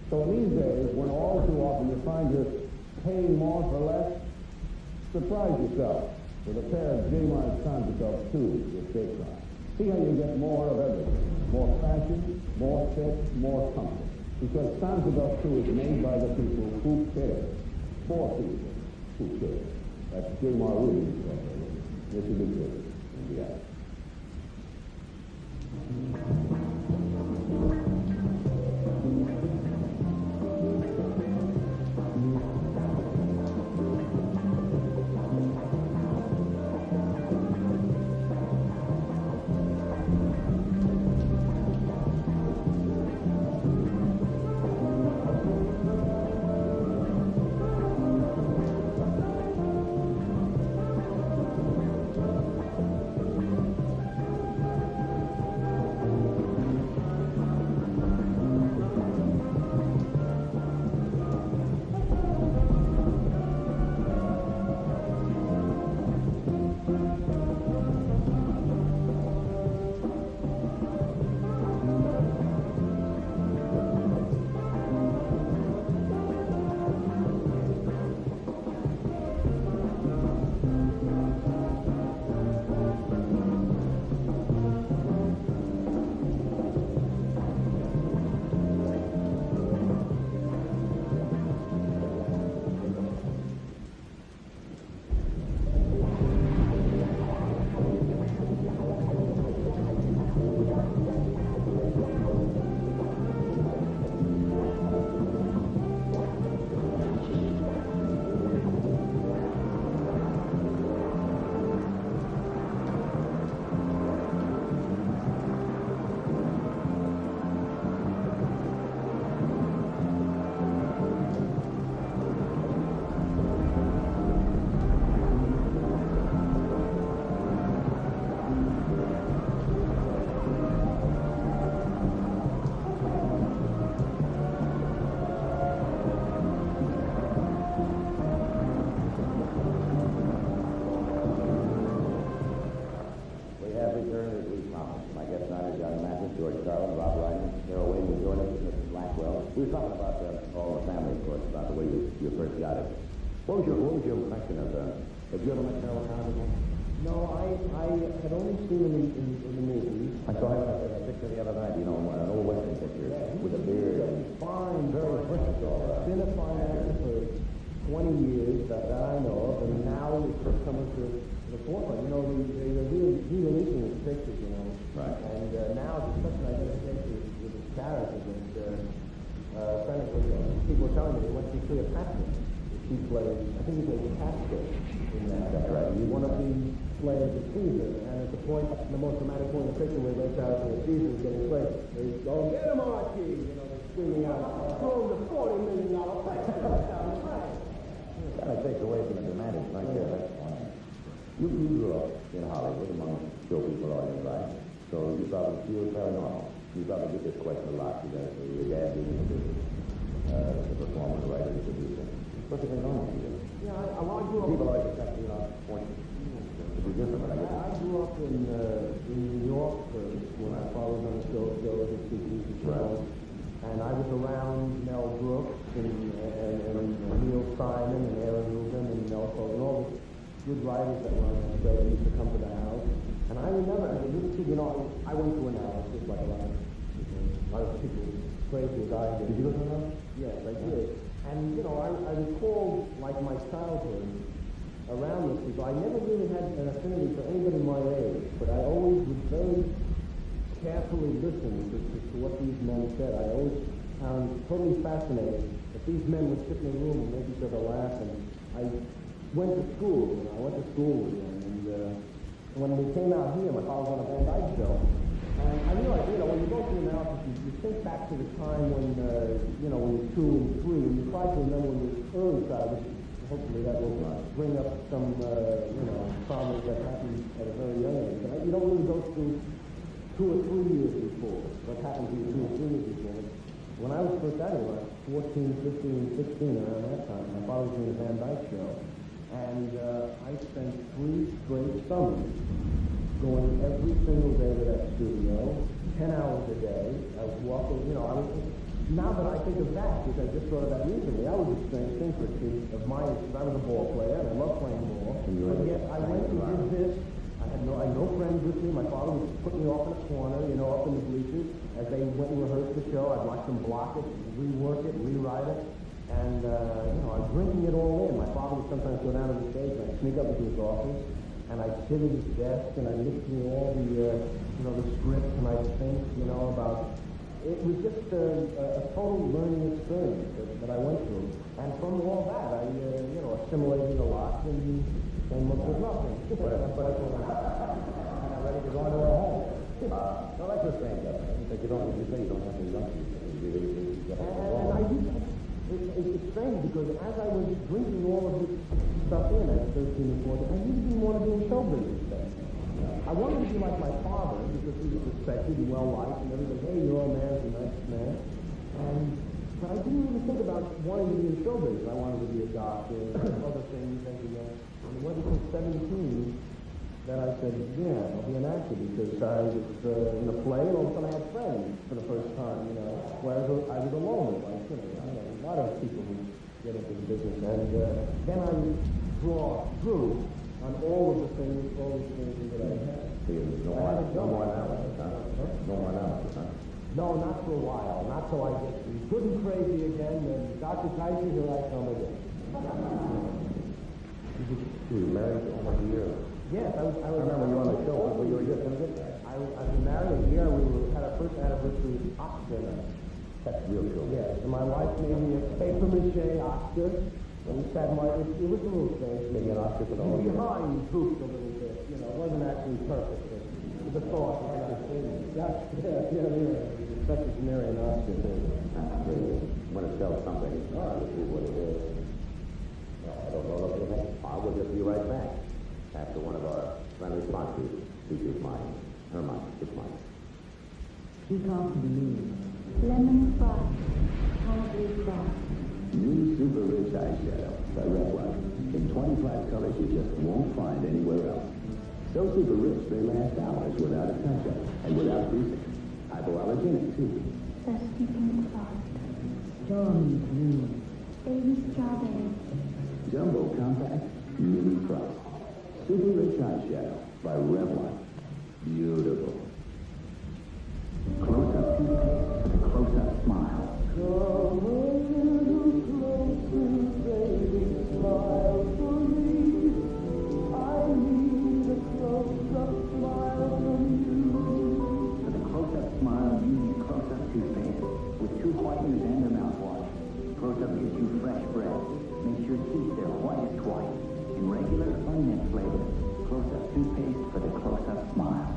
So in these days, when all too often you find you're paying more for less, surprise yourself with a pair of J-Mart Sansabel 2 with Dayton. See how you get more of everything. More fashion, more fit, more comfort. Because Sansabel 2 is made by the people who care. For people who care. That's J-Mart Ruby. This is the good. Yeah. My guests tonight are John Mathis, George Carlin, Rob Reiner, Carol Wayne, who joined us, and Mrs. Blackwell. We were talking about all the family, of course, about the way you first got it. What was your impression of have you ever met Carol Connor before? No, I had only seen him in the movies. I saw him in a picture the other night, you know, an old Western picture, with a beard. Fine, Very versatile. been a fine actor for 20 years that I know of, and now it's just coming to the forefront. You know, they're re-releasing his pictures, you know. Right. And now there's such an identification with his character that frankly, people are telling me they went to see Cleopatra. She played, I think he played Castor in that. That's right. One of the players of Caesar, and at the point, the most dramatic point in the picture where they out and Caesar is getting played, they go, get him, Archie! You know, they're screaming out, throw him the $40 million picture. Kind of takes away from the dramatics right there. That's one. You grew up in Hollywood among show people all your life, so you probably feel paranormal. You probably get this question a lot. Your dad being the performer, the writer, the producer. What's it going on with you? Yeah, I grew up. People always expect, you know, to be different, but I guess. I grew up in New York when I followed on the show as a TV show. And I was around Mel Brooks and Neil Simon and Aaron Rubin and Mel Cole and all the good writers that were on the show that used to come to the house. And I remember, as a little kid, you know, I went to analysis like a lot of people, crazy as I did. Did you go to analysis? Yes, I did. And, you know, I recall, like, my childhood around this because I never really had an affinity for anybody my age, but I always would very carefully listen to what these men said. I always found totally fascinating that these men would sit in a room and make each other laugh. And I went to school, you know, I went to school with them. And when we came out here, my father was on a Van Dyke show. And I realized, you know, when you go through analysis, you think back to the time when, you know, when you're 2 and 3, and you try to remember when you're early child. Hopefully that will bring up some, you know, traumas that happened at a very young age. But you don't really go through 2 or 3 years before. What happened to you 2 or 3 years before? When I was first out here, 14, 15, 16, around that time, my father was doing the Van Dyke show. And I spent 3 straight summers going every single day to that studio, 10 hours a day. I was walking, you know, now that I think of that, because I just thought of that recently, I was a strange thing for a kid of my age, because I was a ball player, and I love playing ball. But yet I went and did this. I had no friends with me. My father would put me off in a corner, you know, up in the bleachers. As they went and rehearsed the show, I'd watch them block it, rework it, rewrite it. And, you know, I was drinking it all in. My father would sometimes go down to the stage, and I'd sneak up into his office, and I'd sit at his desk, and I'd listen to all the, you know, the scripts, and I'd think, you know, about... It was just a total learning experience that I went through. And from all that, I, you know, assimilated a lot and came up with nothing. But I'm ready to go into a home. No, that's a strange thing. You say you don't have any young people. And I did. It's strange because as I was drinking all of this stuff in at 13 and 14, I really didn't want to be in show business then. I wanted to be like my father because he was respected and well-liked and everybody, hey, you're a man, you're a nice man. But I didn't really think about wanting to be in show business. I wanted to be a doctor and other things. And it wasn't until 17 that I said, yeah, I'll be an actor because I was in a play and all of a sudden I had friends for the first time, you know, where I was alone. Like, you know, a lot of people who get into the business. And then I drew on all of the things, all the things that I had. No more analysis, huh? No more analysis, huh? No, not for a while. Not till I get good and crazy again, and Dr. Kaiser, here I come again. You were married for almost a year. Yes, I remember you on the show, but you were just going to get there. I've been married a year. We had our first anniversary Oscar. That's real show. Yes, and my wife made me a paper mache Oscar. And we sat it was a little thing. Maybe an Oscar for the whole behind drooped a little bit. You know, it wasn't actually perfect. But it was a thought. Yeah. Such a scenario an Oscar thing. When it sells something, this is what it is. I don't know. I will just be right back after one of our friendly sponsors features mine. Her mine. It's mine. She can't believe. Lemon fry. Hungry fry. New Super Rich Eyeshadow by Red White. In 25 colors you just won't find anywhere else. So super rich they last hours without a touch-up. Hypoallergenic, hypoallergenic, too. Dusty pink frost. Stormy blue. Baby strawberry. Jumbo Compact Mini Frost. Super Rich Eyeshadow by Revlon. Beautiful. Close-up toothpaste for the close-up smile. Come a little closer, baby, smile for me. I need a close-up smile from you. For the close-up smile, you need close-up toothpaste with 2 whiteners and a mouthwash. Close-up gives you fresh breath. Makes your teeth their whitest white. In regular or mint flavor. Close-up toothpaste for the close-up smile.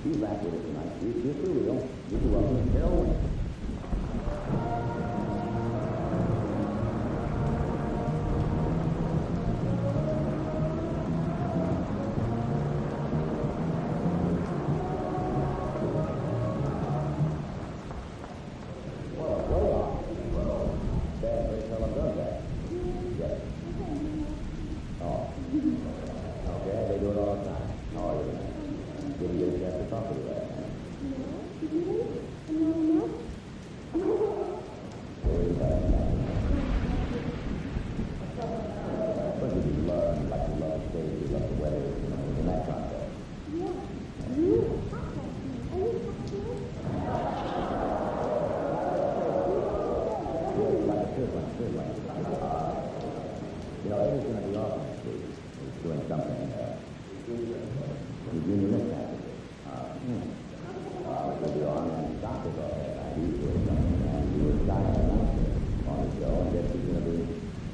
He's back with us tonight. He's for real. You can welcome Carol Wynn. You know, Eddie's going to be off next week. He's doing something. He's doing this package. He'll be on and doctor's office. He's doing something. And he was dying announcer on the show. And guess he's going to be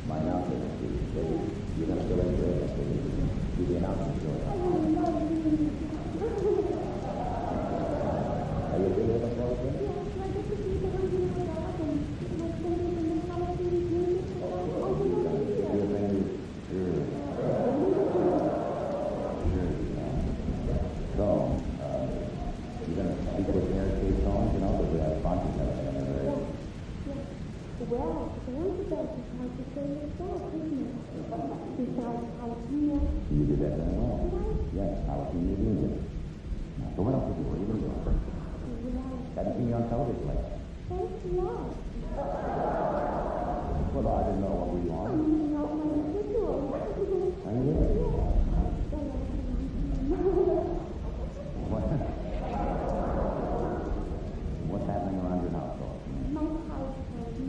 my announcer next week. You're going to fill in for it next week. He'll be announcing the show. Are you really looking forward to it? You did that very well. Yes, I was in your music. So what else did you do? What are you going to do? Haven't seen you on television lately. Well, I didn't know what were you on. Are you really? What's happening around your household? My house,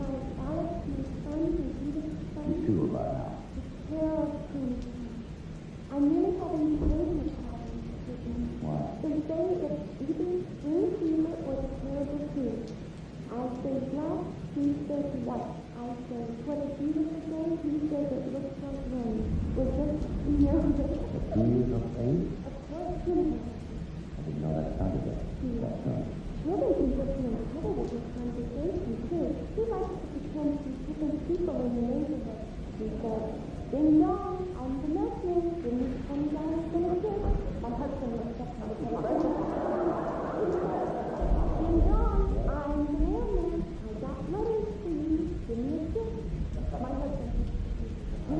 my Alex, my son, my You two about now. I'm really having terrible problems with him. Why? They say that either spring fever or the terrible flu. I say black, he says white. I say, what a beautiful day, he says it looks like rain. We're just, you know, The 2 years of age? of course, you know. I didn't know that sounded good. That's right. Really, he's just in trouble with his conversation, too. He likes to pretend he's different people in the neighborhood. He says, ding dong, I'm the milkman. When you come down to the kitchen, my husband looks up on the table. Ding dong, I'm the mailman. I got letters for you. Give me a kiss. My husband he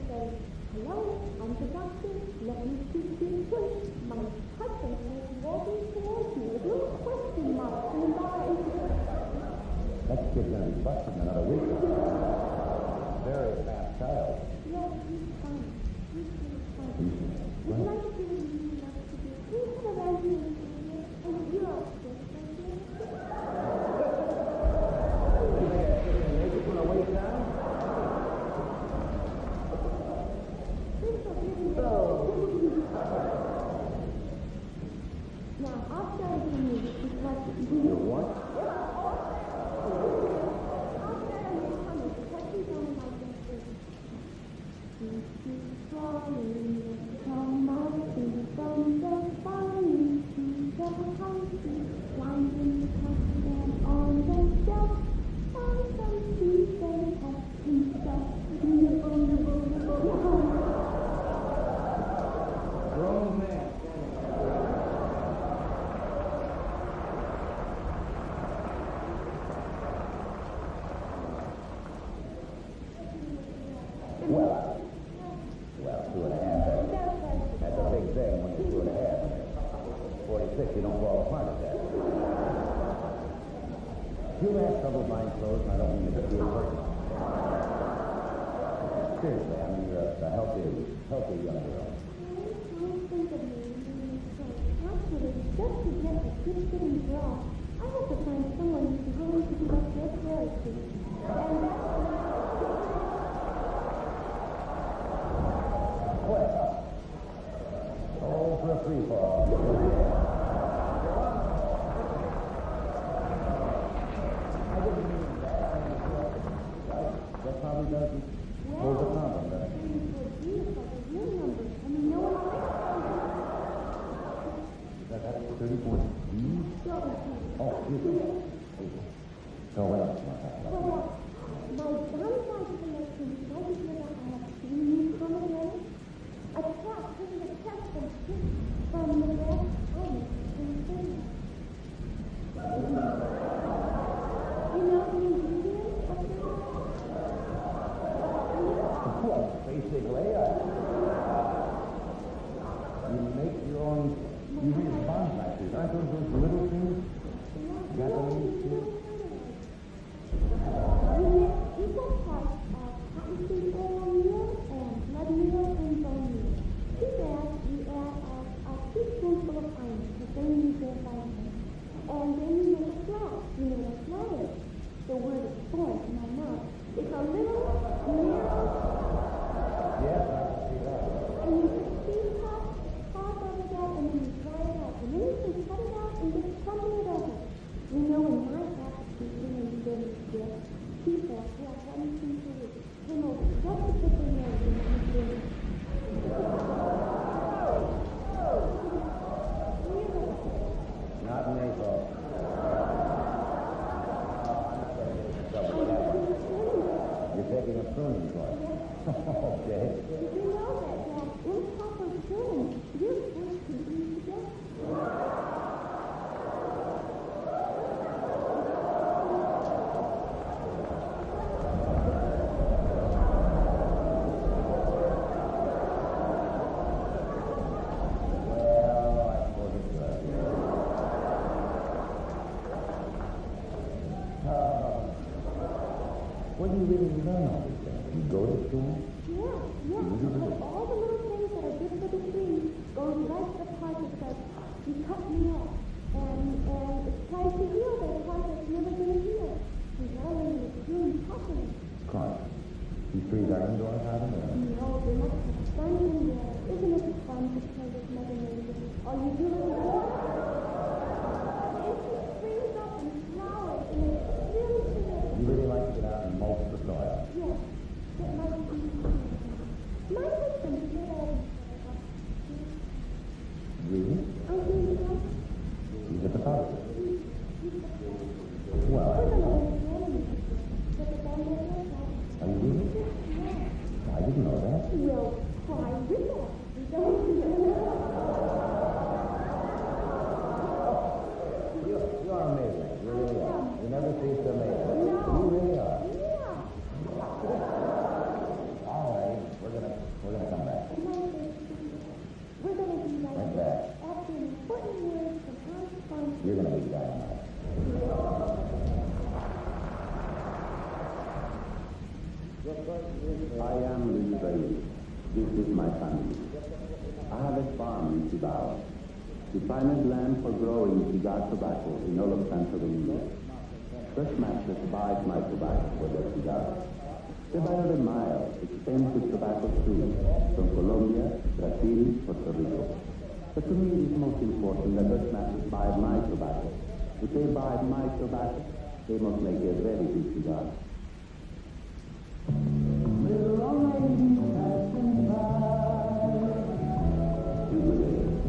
says, hello, I'm the doctor. Let me speak to you first. My husband is walking towards me. he's going to be busted in another week. Very fast child. Yes, he's fine. He's really fine. Would you like to do what you love to do? Please come around here and you're all sick. You think I can make it when I wait down? Now, I'll start with the music because You what? I'll start on the comment because you don't like this thing. Keep falling, come out from the fire to the house, climbing the couch and on the shelf, on some teeth and have pizza. Grown man. Well, 2.5. That's a big thing when you're 2.5. 46, you don't fall apart at that. You have trouble buying clothes, and I don't mean to be a person. Seriously, I mean, you're a healthy young girl. Think of me actually, just to get a good-fitting bra, I have to find someone who's willing to give up their charity. And that's Oh, for a free fall. I didn't mean that. That probably doesn't pose a problem, does it? That's 34 D? Oh, excuse me. So what else do you want to talk about? My downside collection is right here. I have 3 new chromosomes, a trap taking a test from the left arm in the finger. You know the ingredients of this? Well, basically, you make your own, you read bond factors. Aren't those little things? Gasoline, too? We mix equal parts of cottonseed oil meal and blood meal and bone meal. To that, we add a teaspoonful of iron, the same you get vitamins. And then you make a flat. You know what a flat is? The word is formed in my mouth. It's a little narrow. Yes, I can see that. And you put cheese sauce over that, and then you dry it out. And then you can cut it out and just crumble it over. You know, in my application and very good, people who have one thing to do, come over just to put their nose in the beginning. Not in April. You're taking a pruning course. Okay. Did you know that improper pruning, your foot can be together? When do you really learn all these things? You go to school? Yeah. Because all the little things that are good for the tree goes right to the part that says, you cut me off. And it tries to heal that part that's never going to heal. You gotta learn to prune properly. Christ. These trees are indoor having or? No, they're not fun in there. Isn't it fun to play with Mother Nature? All you do is and she springs up and flowers, and it's really pretty. You really like to get out and mulch the soil? Yes. That might be my husband did all this. Really? I think so. He's a photographer. Well, We're going to entertain you. But the band is are you really? yeah. I didn't know that. We'll try ritual. We don't You are amazing. You really are. You never cease to amaze me. No. You really are. Yeah. All right. We're gonna come back. We're going to be Like like that. after important words from our sponsor. You're gonna be dynamite. This is my family. I have a farm in Cibao, the finest land for growing cigar tobacco in all of Santo Domingo. Fresh masters buy my tobacco for their cigars. They buy over miles expensive tobacco too, from Colombia, Brazil, Puerto Rico. But to me it is most important that those masters buy my tobacco. If they buy my tobacco, they must make a very good cigar.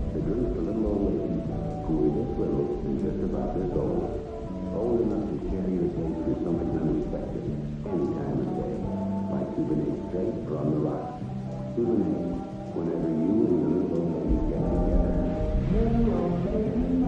The drink for little old ladies who are this little and just about this old enough to carry your case with something unexpected, any time of day, like Souvenir straight or on the rocks. Souvenir, whenever you and the little old lady get together. Souvenir, it all started here.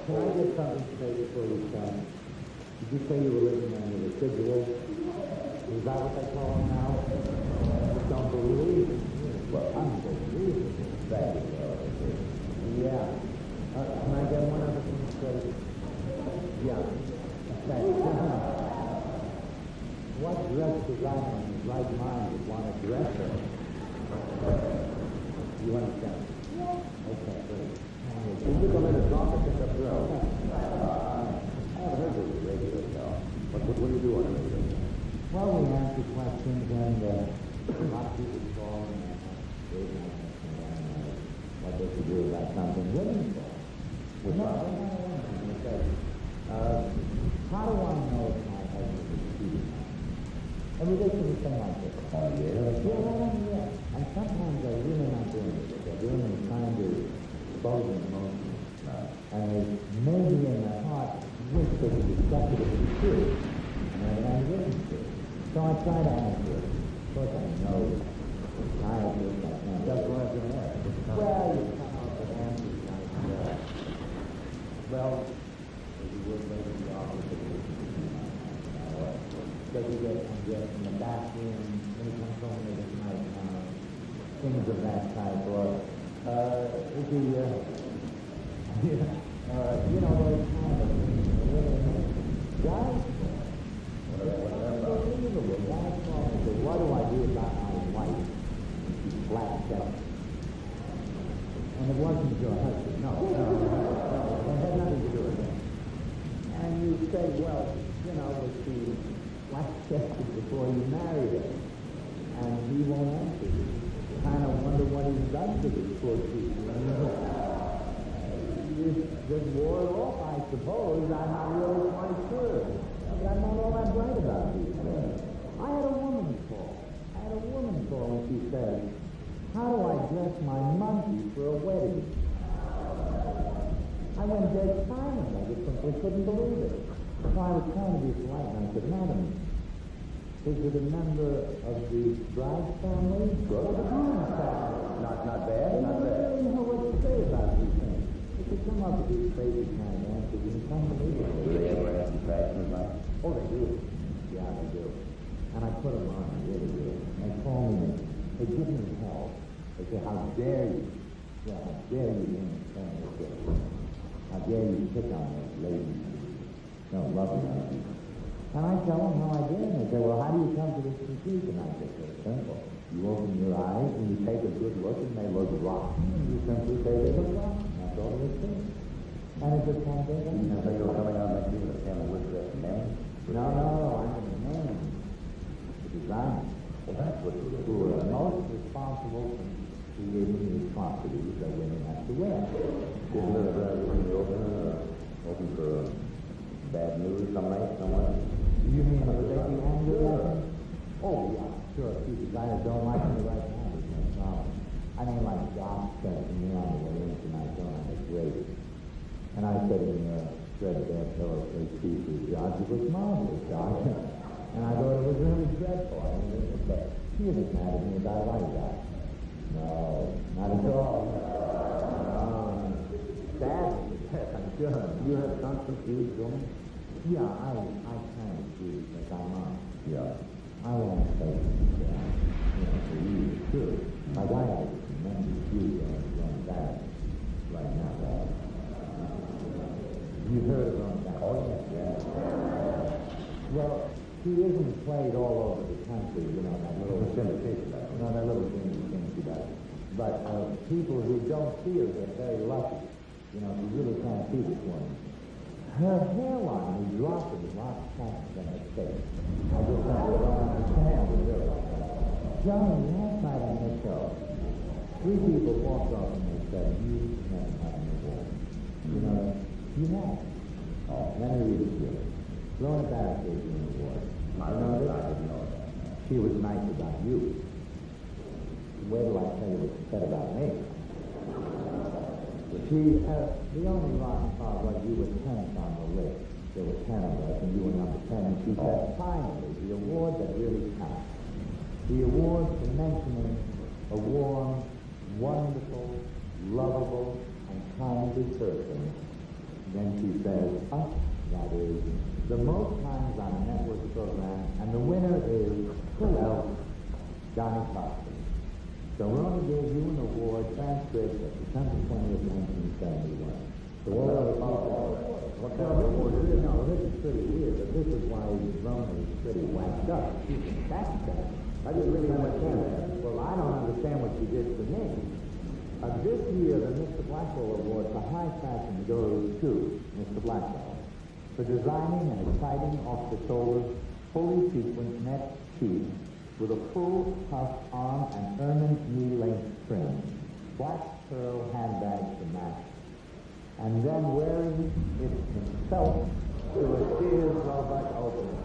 Can I get something to say before you start? Did you say you were living on the residual? Is that what they call them now? I don't believe it. Well, unbelievable. That is yeah. Can I get one other thing straight? Yeah. Thanks. What dress designer in his right mind would want to dress her? You understand? Yeah. Okay, good. Can you come in and talk or pick up drill? I haven't heard of the radio show. What do you do on the radio? Well, we answer questions and a lot of people call and what they should do about something women for. What's that? How do I know if my husband is cheating? A ridiculous thing like this. Oh, yeah? Yeah. And sometimes they're really not doing it. They're doing it trying to expose an emotion. And maybe in their heart wish they could discuss it if it's true. And I didn't do it. So I try to answer it. Of course I know I can't. That's what I was going to ask. Well, you come up with answers like that. Well, if you would maybe the opposite. Does he get undressed in the bathroom when he comes home late at night? Things of that type. Or is he, you know, those kind of guys? Unbelievable. Guys call me and say, what do I do about my wife? She's flat-stepped. And it wasn't your husband. No. It had nothing to do with it. And you say, well, you know, was she flat-stepped before you married her? And he won't answer you. Kind of wonder what he's done to this poor people. Just wore it off, I suppose. I'm not really quite sure. But I'm not all that right about these things. I had a woman call and she said, how do I dress my monkey for a wedding? I went dead silent. I just simply couldn't believe it. So I was trying to be polite and I said, madam, is it a member of the bride's family? Or the groom's family? not bad, not I bad. don't really know what to say about these things. If you come up with these crazy kind of answers, you can come to me. Do they ever ask you questions like, Oh, they do. Yeah, they do. And I put them on, I really do. They call me, they give me hell. They say, how dare you? Yeah, how dare you be in the family business? How dare you pick on those ladies? No, loving on them. And I tell them how I did, and they say, well, how do you come to this conclusion? I say, it's simple. You open your eyes and you take a good look and they look rotten, and you simply say they look rotten. That's all it is. And it's a kind of thing. you think you're coming out next year with a family with dress man? No, I'm the man. The designer. Well, that's what you're Who are the most responsible for creating the atrocities that women have to wear. Isn't it a drive when you open for bad news some night somewhere? You mean that they be angry at them? Oh, yeah, sure. A few designers don't like me right now. There's no problem. I mean, like Josh said to me on the way in tonight, don't I? It's great. And I said to him, Fred, that pillowcase piece with Josh, it was marvelous, Josh. And I thought it was really dreadful. I mean, but he isn't mad at me about it like that. No, not at all. Sadly, yes, I'm sure. You have constant views on it? Yeah, I kind of do, like I'm on. Yeah. I won't say for you, too. Like I have a tremendous view on that right now. You've heard of Ron Barrett? Oh, yeah. Well, he isn't played all over the country, that little syndication. That little thing he does. But people who don't see her get very lucky. You really can't see this woman. Her hairline is dropping a lot faster than her face. I just don't understand it, really. Johnny, last night on the show, 3 people walked off and they said, you never had an award. You have. Oh, let me read it to you. Lorna Barrett gave you an award. I didn't know that. She was nice about you. Where do I tell you what she said about me? The only rotten part was you were 10th on the list. There were 10 of us, and you were number 10. And she said, finally, the award that really counts. The award for mentioning a warm, wonderful, lovable, and kindly person. Then she says, that is the most times on a network program, and the winner is, who else? Johnny Carson. So Rona gave you an award transcript of December 20th, 1971. So what kind of award is it? No, this is pretty weird, but this is why Rona is pretty whacked up. She's a backstab. I didn't really understand that. Well, I don't understand what she did for me. This year, the Mr. Blackwell Award for High Fashion goes to Mr. Blackwell for designing an exciting off-the-shoulder, fully sequenced net piece with a full puff arm and ermine knee-length trim, black pearl handbags to match, and then wearing it himself to a Sears Roebuck opening.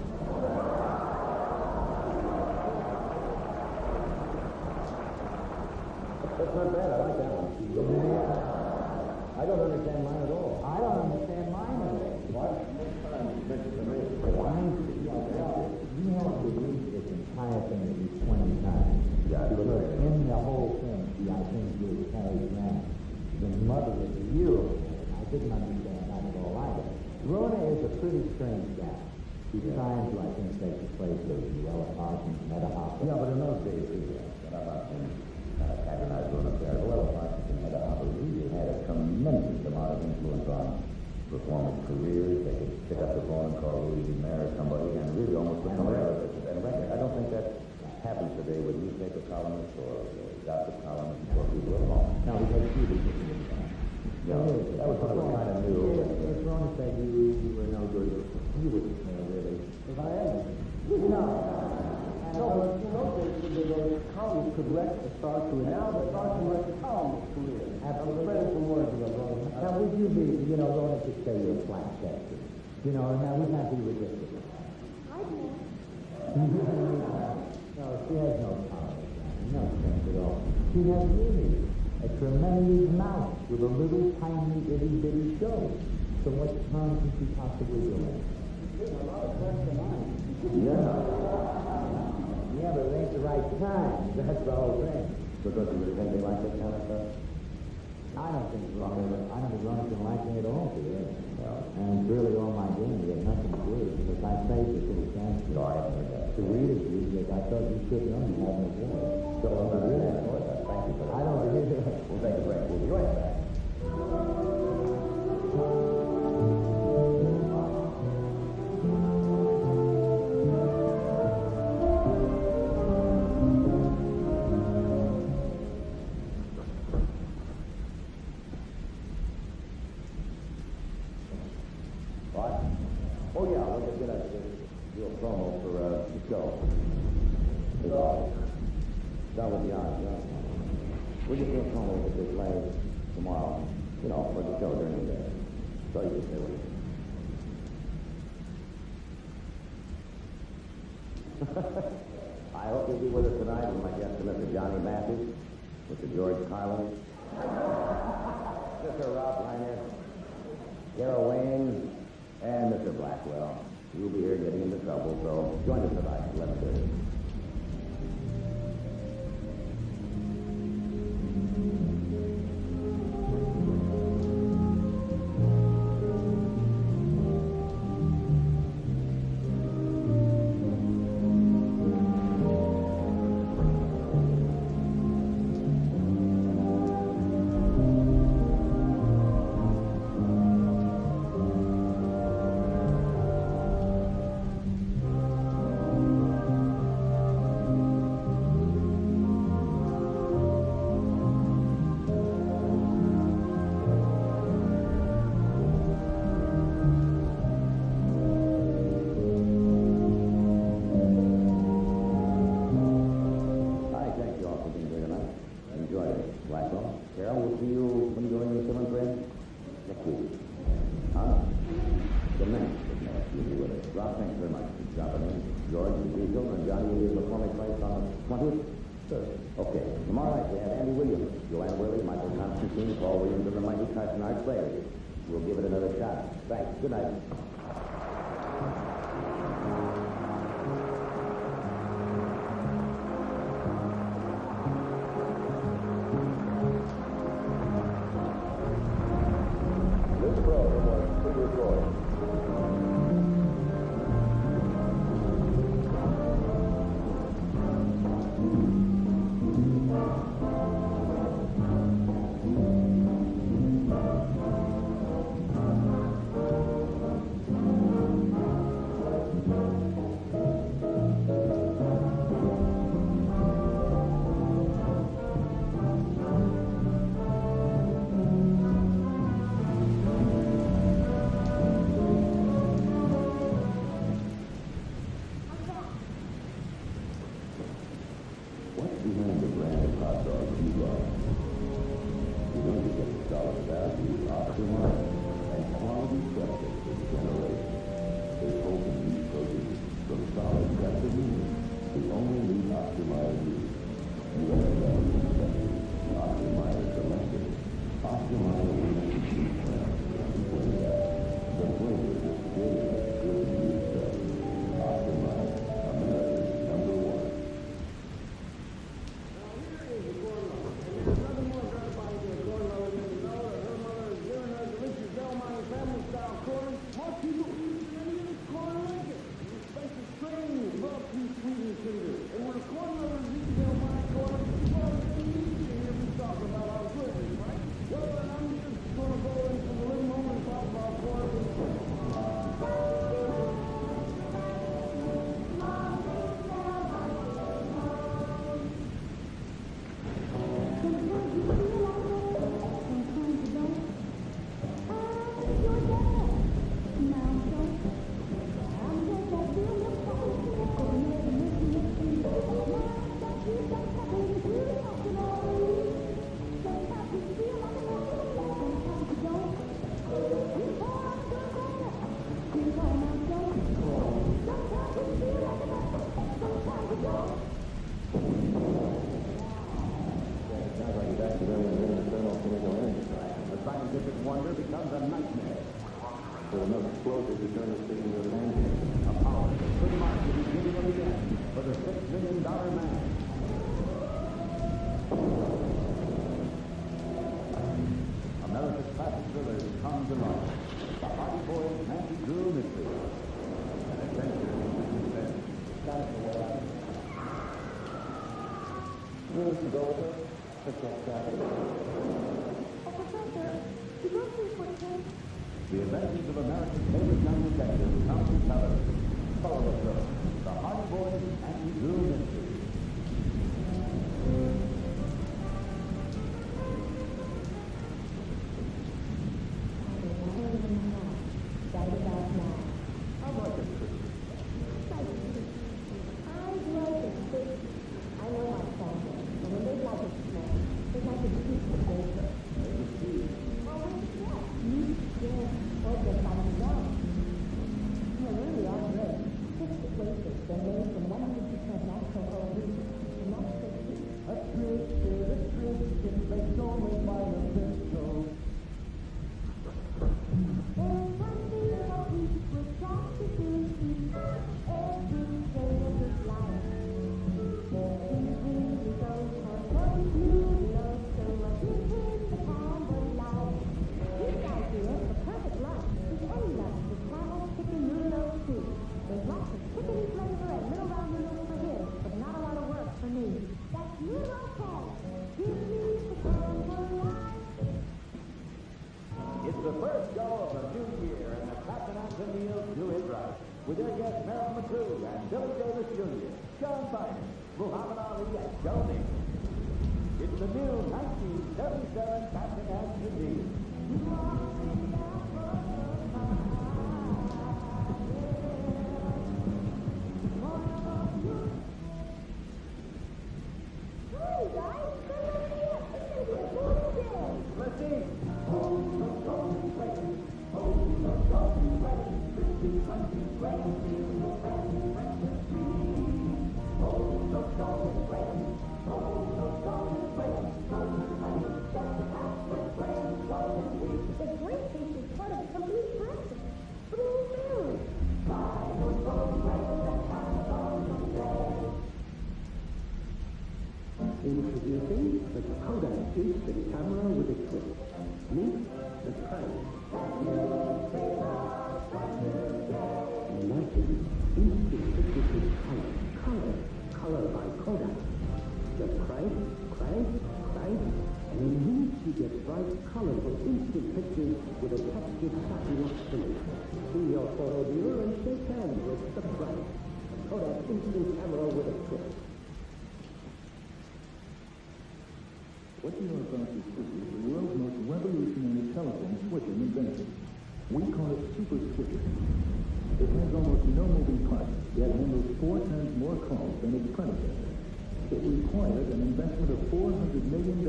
That's not bad. I like that one. I don't understand mine at all. I don't understand mine at all. What? You have to read this entire thing at least 20 times. Yeah, because in the whole thing, I think you carried around the mother of the year. I didn't understand that at all either. Rona is a pretty strange gal. She's trying to, I think, take the place of Luella Parsons, Meta Hopper. Yeah, but in those days, when I'm not patronized Rona Barrett, Luella Parsons and Meta Hopper really had a tremendous amount of influence on performers' careers. They could pick up the phone and call Louis and marry somebody and really almost become a record. I don't think that happens today with newspaper columnists or gossip columnists or people at home. No, because she was just in Yeah, that was what was kind of new. If Rona said you were no good, you wouldn't care, really. If I am. No, but in those days, the columnists could wreck the start to it. Now the start to wreck the columnist's career. Absolutely. I'm afraid some words of Rona. Now, would you be, Rona could say you're flat chested. Now we can't be ridiculous. I can't. No, she has no tolerance, no sense at all. She has really a tremendous mouth with a little tiny itty-bitty show. So what harm can she possibly do? There's a lot of question on it. Yeah, but it ain't the right time. That's the whole thing. Because you really think they like that kind of stuff? I don't think it's wrong. I don't think Ronald's like me at all, Peter. Well, and it's really all my game. You have nothing to do with it. Because I say this to the chance. No, I haven't heard that. To read it, because I thought you should know you have no voice. So, thank you for that. I don't believe it. We'll take a break. We'll be right back. What? Oh, yeah, we're just going to do a promo for the show. Start with the odds, yeah. We'll just do a promo that they play tomorrow, you know, for the show during the day. So you can stay with us. I hope you'll be with us tonight with my guests, Mr. Johnny Matthews, Mr. George Carlin, Mr. Ralph Reiner, Carol Wayne, and Mr. Blackwell. You'll be here getting into trouble, so join us tonight at 11:30. We'll give it another shot. Thanks. Good night. This program was pre-recorded. America's classic thrillers come to life. The Hardy Boys Nancy Drew mystery. An adventure in suspense. That's the way I You need to go with her? Protect Kathy. Oh, Professor, you go through for kids. The adventures of America's favorite young detective come to television. Follow the thriller. The Hardy Boys Nancy Drew mystery. It's the first go of the new year, and the Captain Anthony's do it right. With their guests Meryl McCrew and Billy Davis Jr., John Biden, Muhammad Ali, and Joe Namath. It's the new 1977 Captain Anthony. Hey, guys, Let's see. The great fish is part of the company's practice. Blue Moon. Introducing the Kodak instant camera with a twist. Meet the Prime. Imagine instant pictures with color. Color by Kodak. The crank, and in weeks you get bright, colorful instant pictures with a textured satin look finish. See your photo dealer and shake hands with the Prime. Kodak instant camera with a twist. What you are about to see is the world's most revolutionary telephone switching invention. We call it super switching. It has almost no moving parts, yet handles 4 times more calls than its predecessor. It required an investment of $400 million,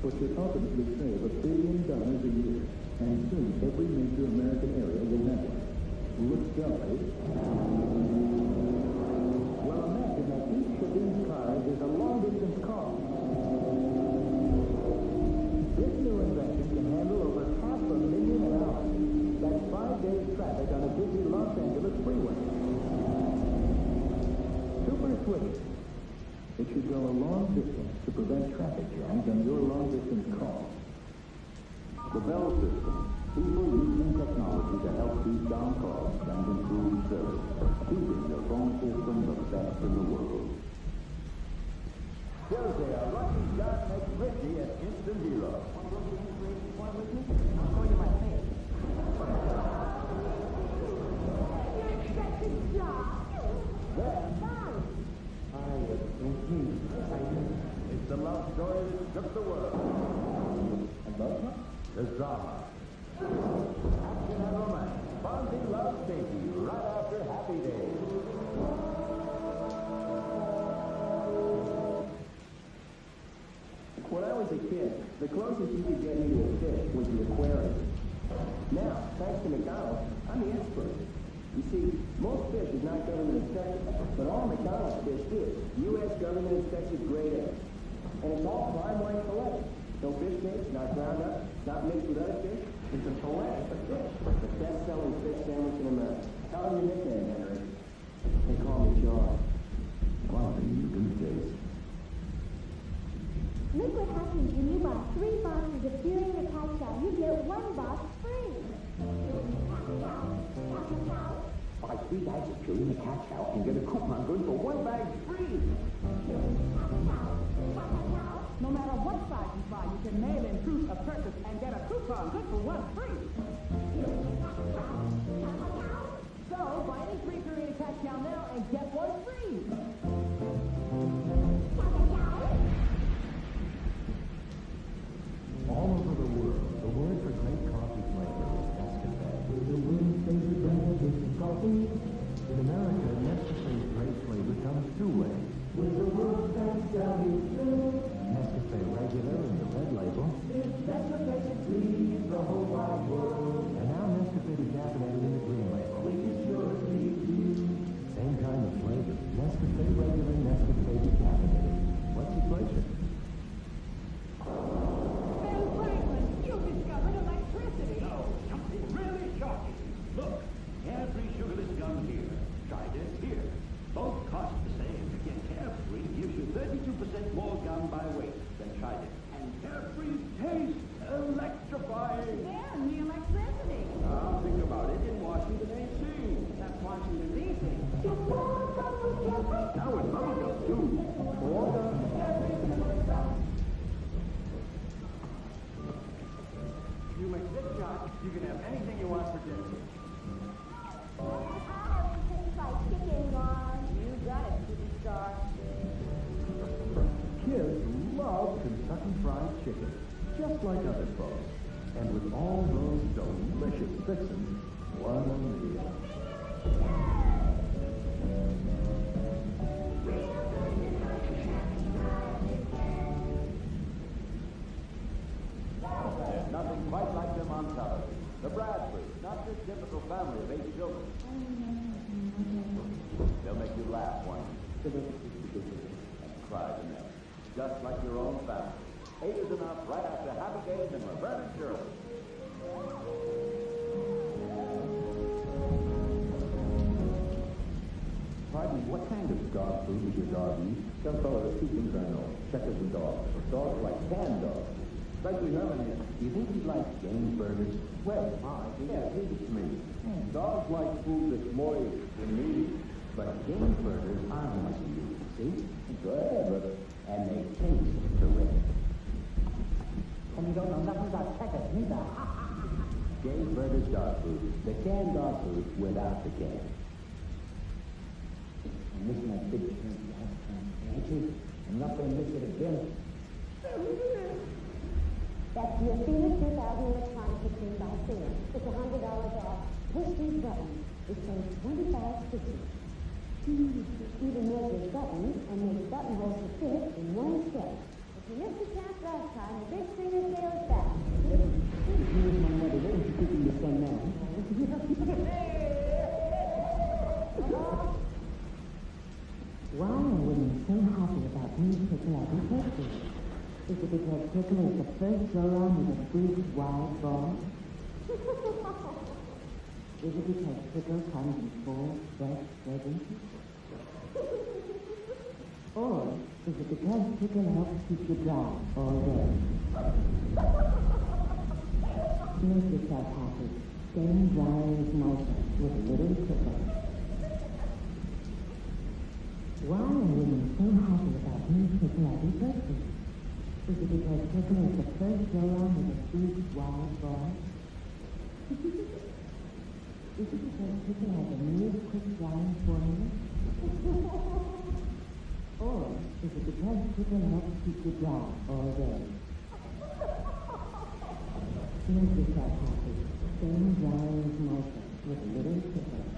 which would ultimately save $1 billion a year. And soon every major American area will have one. Looks right. Well, imagine that each of these cars is a long-distance call. This new invention can handle over 500,000 an hour. That's 5 days traffic on a busy Los Angeles freeway. Super Switch. It should go a long distance to prevent traffic jams on your long-distance calls. The Bell System. People using technology to help keep down costs and improve service. Keeping your phone system the best in the world. Tuesday, a lucky shot makes Richie an instant hero. I'm going to my face. Good job. Then, I was thinking. it's the love story that shook the world. A love one? The drama. Action and romance. Fonzie loves Stacy right after Happy Days. When I was a kid, the closest you could get me to a fish was the aquarium. Now, thanks to McDonald's, I'm the expert. You see, most fish is not government inspected, but all McDonald's fish is. U.S. government inspected grade A. And it's all prime white fillet. No fish cakes, not ground up, not mixed with other fish. It's a fillet of fish. The best-selling fish sandwich in America. How's your nickname, Henry? They call me John. Quality you can taste. Make 3 bags of chili in the cat cow and get a coupon good for 1 bag free. No matter what size you buy, you can mail in proof of purchase and get a coupon good for 1 free. So, buy any 3 Korean cat cow now and get 1 free. All over the world, the word for great coffee flavor is Nescafe. The world's favorite brand is coffee. In America, Nescafe's great flavor comes 2 ways. With the world's best coffee flavor. Nescafe Regular in the red label. It's Nescafe please the whole wide world. And now Nescafe decaffeinated in the green label. We can surely do. Same kind of flavor. Nescafe Regular, Nescafe decaffeinated. What's your pleasure? Shocking. Look, Carefree sugarless gum here. Try this here. Both cost the same. Yet Carefree gives you 32% more gum by weight than Try this. And Carefree tastes electrifying. And the electricity. Now think about it in Washington, D.C. That's Washington, D.C. Now in bubblegum too. More gum. You make this shot, you can have anything you want for dinner. You got it, superstar. Kids love Kentucky Fried Chicken, just like other folks. And with all those delicious fixings, what a meal. There's nothing quite like them on television. The Bradfords, not your typical family of 8 children. They'll make you laugh one and cry the next. Just like your own family. 8 is enough right after Happy Days and Laverne and Shirley. Pardon me, what kind of dog food does your dog eat? Some fellow that 2 things I know. Checkers and dogs. Dogs are like canned dogs. Especially Herman here. Do you think he likes game burgers? Well, yeah, he eats meat. Dogs like food that's moist and meaty. But game burgers aren't much meat, see? Go ahead, brother. And they taste terrific. And you don't know nothing about checkers, neither. Game burgers dog food. The canned dog food without the can. I miss my big turkey. I'm not going to miss it again. That's your Phoenix 2000 electronic machine by sale. It's $100 off. Push these buttons. It says 25 stitches. Even measures buttons and makes buttonholes to fit in one step. If you missed the chance last time, the big finger sale is back. Here's my mother. What is she cooking your son now? Why are women so happy about being Pickle every birthday? Is it because Pickle is the first go-round with a big, wide ball? Is it because Pickle comes in 4 fresh presents? Or is it because Pickle helps keep you dry all day? Make yourself happy. Staying dry is nicer with a little Pickle. Why are women so happy about being Pickle every birthday? Is it because Pickle is the first go-round with a big, wide ball? Is it because Pickle has a new, quick-drying formula? Or is it because Pickle helps keep you dry all day? Make yourself happy. Staying dry is nicer with a little Pickle.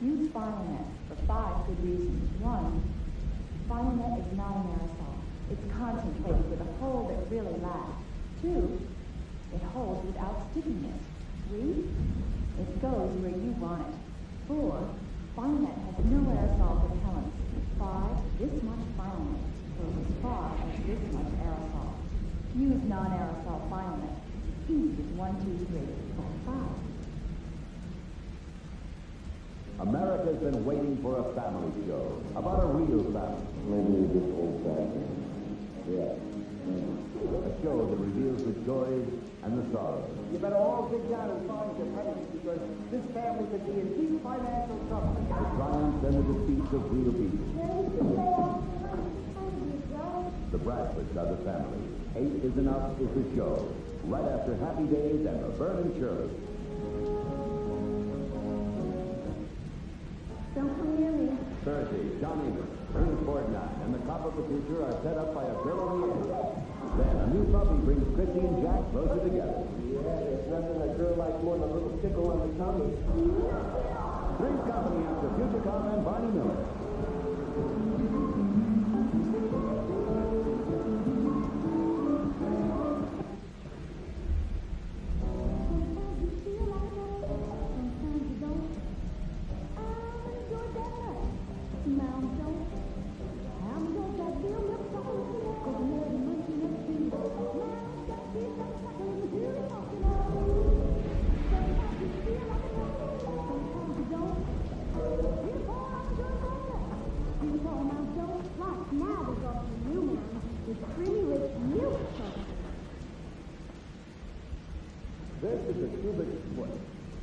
Use Final-Net for 5 good reasons. 1, Final-Net is not an aerosol. It's concentrated with a hold that really lasts. 2, it holds without stickiness. 3, it goes where you want it. 4, Final-Net has no aerosol propellants. 5, this much Final-Net goes as far as this much aerosol. Use non-aerosol Final-Net. Easy as 1, 2, 3, 4, 5. America's been waiting for a family show about a real family. Maybe just old-fashioned. Yeah. A show that reveals the joys and the sorrows. You better all get down and find your penny. because this family could be in deep financial trouble. The triumphs and the defeats of real people. The Bradfords are the family. 8 is Enough is the show. Right after Happy Days and Laverne and Shirley. Don't come near me. Thursday, John Ingram, Ernest Borgnine, and the copper producer are set up by a girl on the air. Then a new puppy brings Christy and Jack closer together. Yeah, there's nothing a girl likes more than a little tickle on the tummy. Three's Company after Future Car and Barney Miller. This is a cubic foot.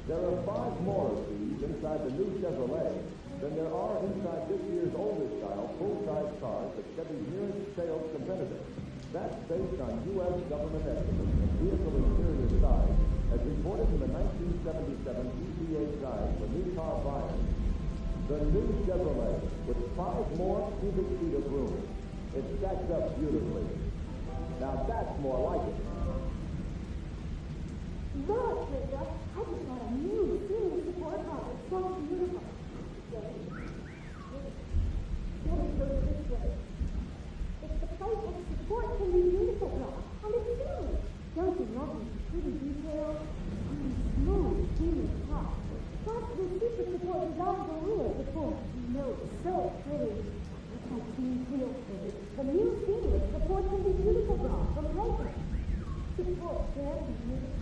There are 5 more of these inside the new Chevrolet than there are inside this year's older style full-size cars that Chevy's nearest sales competitor. That's based on U.S. government estimates of vehicle interior size as reported in the 1977 EPA guide for new car buyers. The new Chevrolet with 5 more cubic feet of room. It stacks up beautifully. Now that's more like it. Look, Linda, I just got a new series support car. It's so beautiful. Let me go this way. It's the place that support can be beautiful, Rob. And it's silly. Don't you love the pretty details? Smooth, seamless top. Plus, the super support is on the rear support. You know, it's so pretty. It's like being real pretty. The new seamless support can be beautiful, Rob. From Lakeland. Support can be beautiful.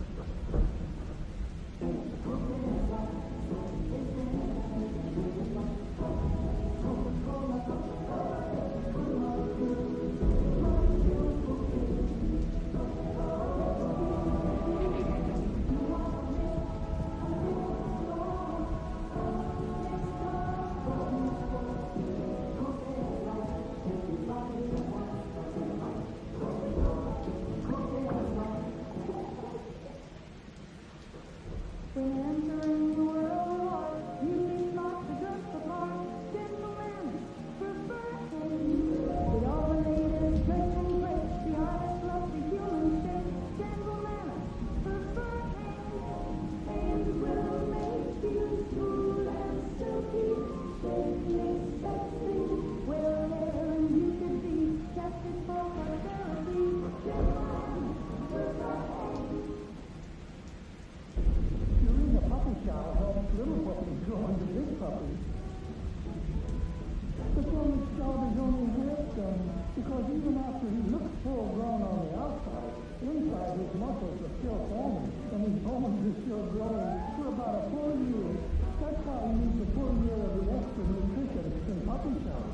Because even after he looks full grown on the outside, inside his muscles are still forming, and his bones are still growing for about a full year. That's why he needs a full year of the extra nutrition in puppy chow.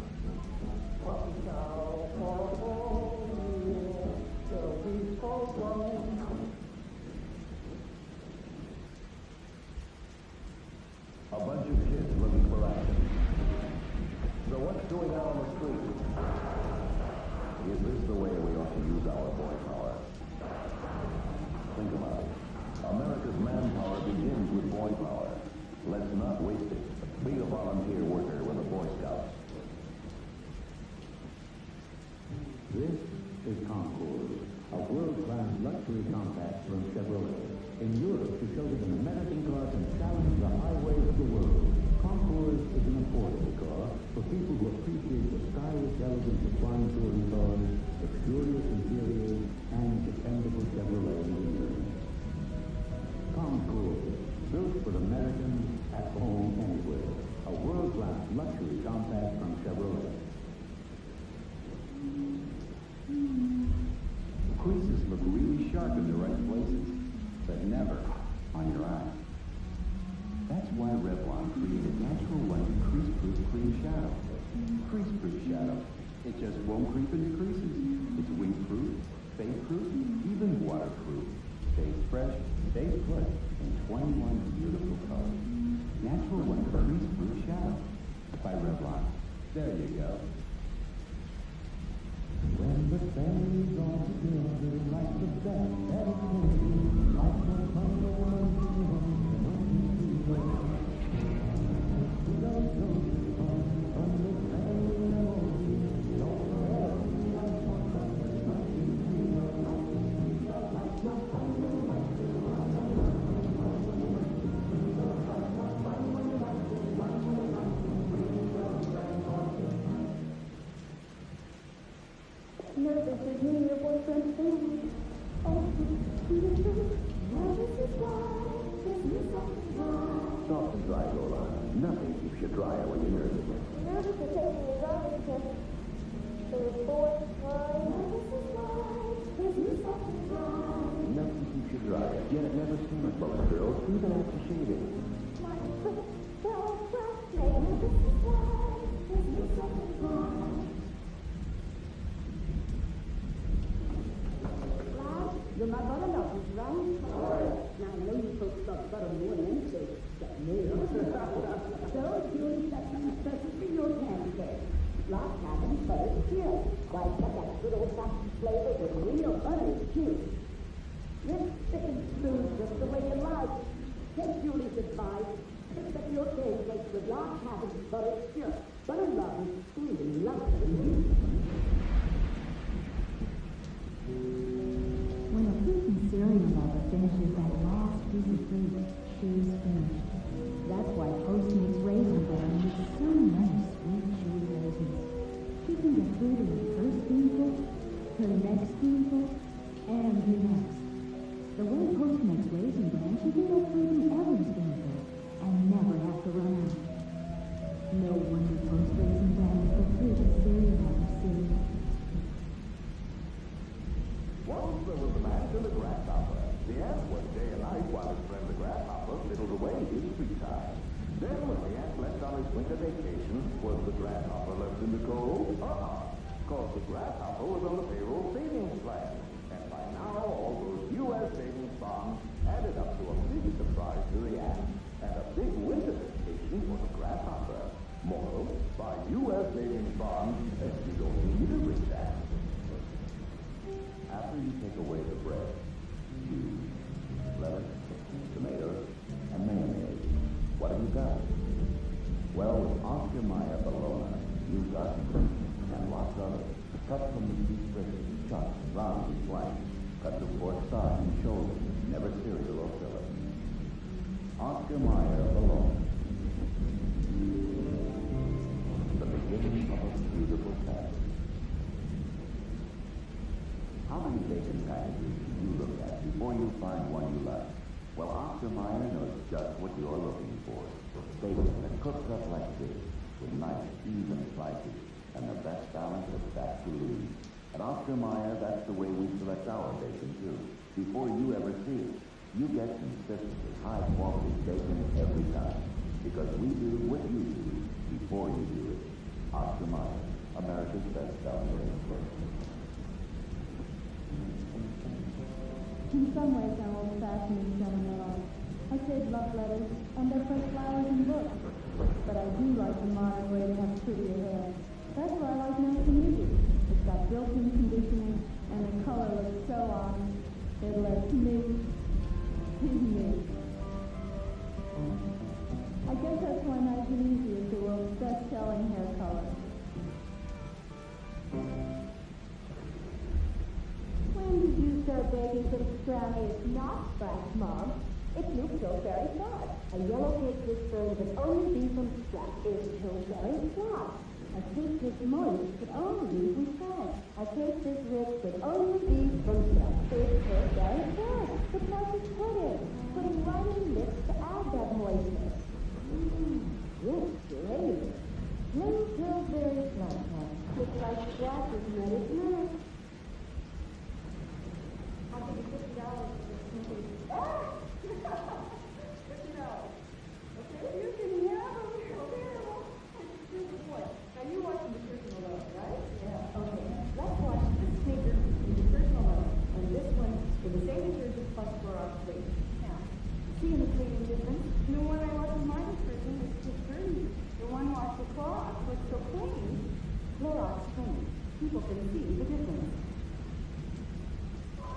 Puppy chow for a full year, it'll be full grown. A bunch of kids looking for action. So what's going on the street? Is this the way we ought to use our boy power? Think about it. America's manpower begins with boy power. Let's not waste it. Be a volunteer worker with the Boy Scouts. This is Concord, a world-class luxury compact from Chevrolet. In Europe, to show that an American car can challenge the highways of the world, Concord is an affordable car for people who appreciate the stylish elegance of fine touring cars, luxurious interiors, and dependable Chevrolet engineering. Concord, built for Americans at home anywhere. A world-class luxury compact from Chevrolet. Creases look really sharp in the right places, but never on your eyes. That's why Revlon created natural white crease-proof clean shadow. Crease-proof shadow. It just won't creep into creases. It's wing-proof, fade-proof, even waterproof. Stays fresh, stays put in 21 beautiful There you go. When the fairies all together like the best that it can be, like the thunder monkey from the fairy melody, don't Nervous is me, your boyfriend's family. Oh, nervous is why. There's no something wrong. Soft and dry, Lola. Nothing keeps you drier when you're nervous. Nervous is taking his driving test. There's boys crying. Nervous is why. There's no something wrong. Nothing keeps you drier. Yet it never stinks most girls, even after shaving. My foot fell flat. Nervous is why. There's no something wrong. You're my butter lovers, right? Now, I know you folks love butter more than anything except me. So, Julie, that's especially your candy cake. Lock cabin butter chill. Why, got that good old-fashioned flavor with real butter too. Rich, thick, and smooth, just the way you like. Take Julie's advice. Fix up your pancakes with lock cabin butter chill. Butter lovers truly love it. When a fruit and cereal lover finishes that last piece of fruit, she's finished. That's why Postmates Raisin Bran with so many sweet, chewy raisins. She can get fruit in her first spoonful, her next spoonful, and her next. The way Postmates Raisin Bran, she can get fruit in every spoonful and never have to run out. No wonder Post Raisin Bran is the fruit and cereal lover cereal. Once there was a man and a grasshopper. The ant worked day and night while his friend the grasshopper fiddled away his free time. Then when the ant left on his winter vacation, was the grasshopper left in the cold? Because the grasshopper was on the payroll savings plan. And by now, all those U.S. savings bonds added up to a big surprise to the ant. And a big winter vacation for the grasshopper. Moral, buy U.S. savings bonds, and you don't need a rich ant. After you take away the bread, cheese, lettuce, tomatoes, and mayonnaise, what have you got? Well, with Oscar Mayer bologna, you've got and lots of it. Cut from the beef brisket, chopped, round and flank. Cut to pork side and shoulder, never cereal or fillet. Oscar Mayer bologna. The beginning of a beautiful family. How many bacon packages do you look at before you find one you like? Well, Oscar Mayer knows just what you're looking for. Bacon that cooks up like this, with nice, even slices, and the best balance of fat to lean. At Oscar Mayer, that's the way we select our bacon, too. Before you ever see it, you get consistent, high-quality bacon every time. Because we do what you do before you do it. Oscar Mayer, America's best-selling bacon. In some ways, I'm old-fashioned and sentimental. I save love letters and their fresh flowers and books. But I do like the modern way to have prettier hair. That's why I like National Music. It's got built-in conditioning, and the color looks so on. It lets me be me. I guess that's why National Music is the world's best-selling hair color. When did you start baking such brownie? It's not scratch, Mom. It's new Pillsbury flat. A yellow cake this firm can only be from scratch. It's Pillsbury flat. A cake this moist could only be from scratch. A cake this rich could only be from scratch. It's Pillsbury flat. The precious pudding. Putting right in the lips to add that moistness. Good flavor. Plain Pillsbury flat. Looks like scratch is what it's meant. I'll give you $50 for this. Ah! $50. Okay, you can have them. Okay, well, here's the point. Now, you watch the nutritional load, right? Yeah. Okay, let's watch this sneaker in nutritional load, and this one with the same detergent plus fluoride free. Now, see in the and see the difference.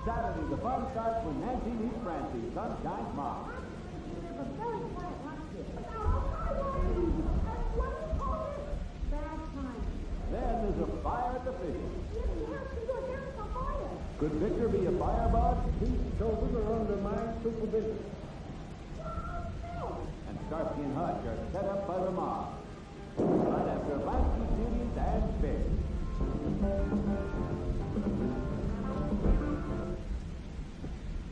Saturday, the fun starts when Nancy meets Francie, Sunshine's mom. There's a very quiet lunch here. Bad time. Then there's a fire at the fishing. You have to go down the fire. Could Victor be a firebug? These children are under my supervision. And Starsky and Hutch are set up by the mob. Right after Lansky's duties and fish.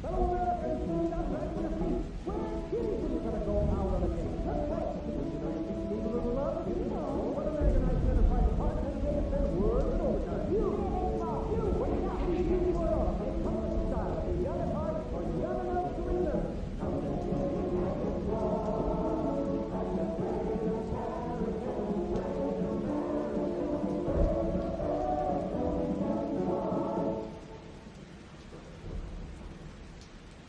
Fellow Americans, stand up back to your feet. Where Kitty isn't going to go out on a date. That's right. You know, you think Steve a little love? What American identified the part that they have been word and overtime. You wake up. You were off. It's public style. You're young at heart or young enough to remember.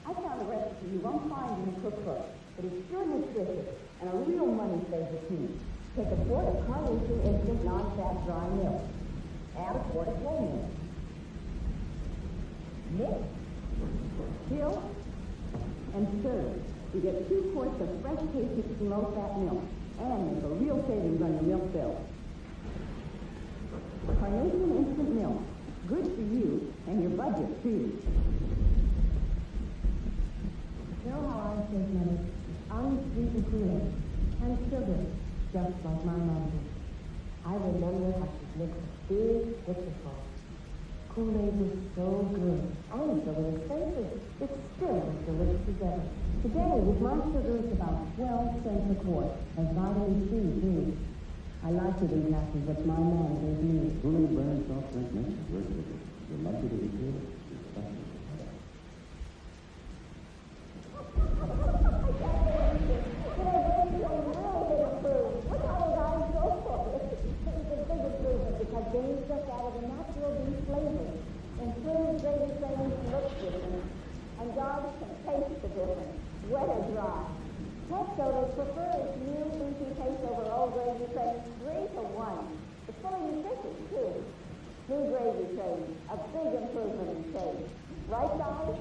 I found a recipe you won't find in a cookbook, but it's sure nutritious and a real money saver too. Take a quart of Carnation instant non-fat dry milk. Add a quart of whole milk. Mix, chill, and serve. You get 2 quarts of fresh, tasty, low-fat milk, and make a real savings on your milk bill. Carnation instant milk. Good for you and your budget too. You know how I save money? On sweet and Kool-Aid. And sugar, just like my mom did. I remember how she'd mix a big pitcherful. Kool-Aid was so good. And so inexpensive. It still is delicious as ever. Today, with my sugar, it's about 12 cents a quart. And vitamin C, too. I like to eat after what my mom gave me. Kool-Aid brand soft drink mix is very delicious. You're likely to be good. It's special. Because James just added a natural beef flavor. Improved gravy trains look different, and dogs can taste the difference, wet or dry. Pet sodas prefer its new beefy taste over old gravy trains 3-to-1. It's fully nutritious, too. New gravy trains, a big improvement in taste. Right, guys?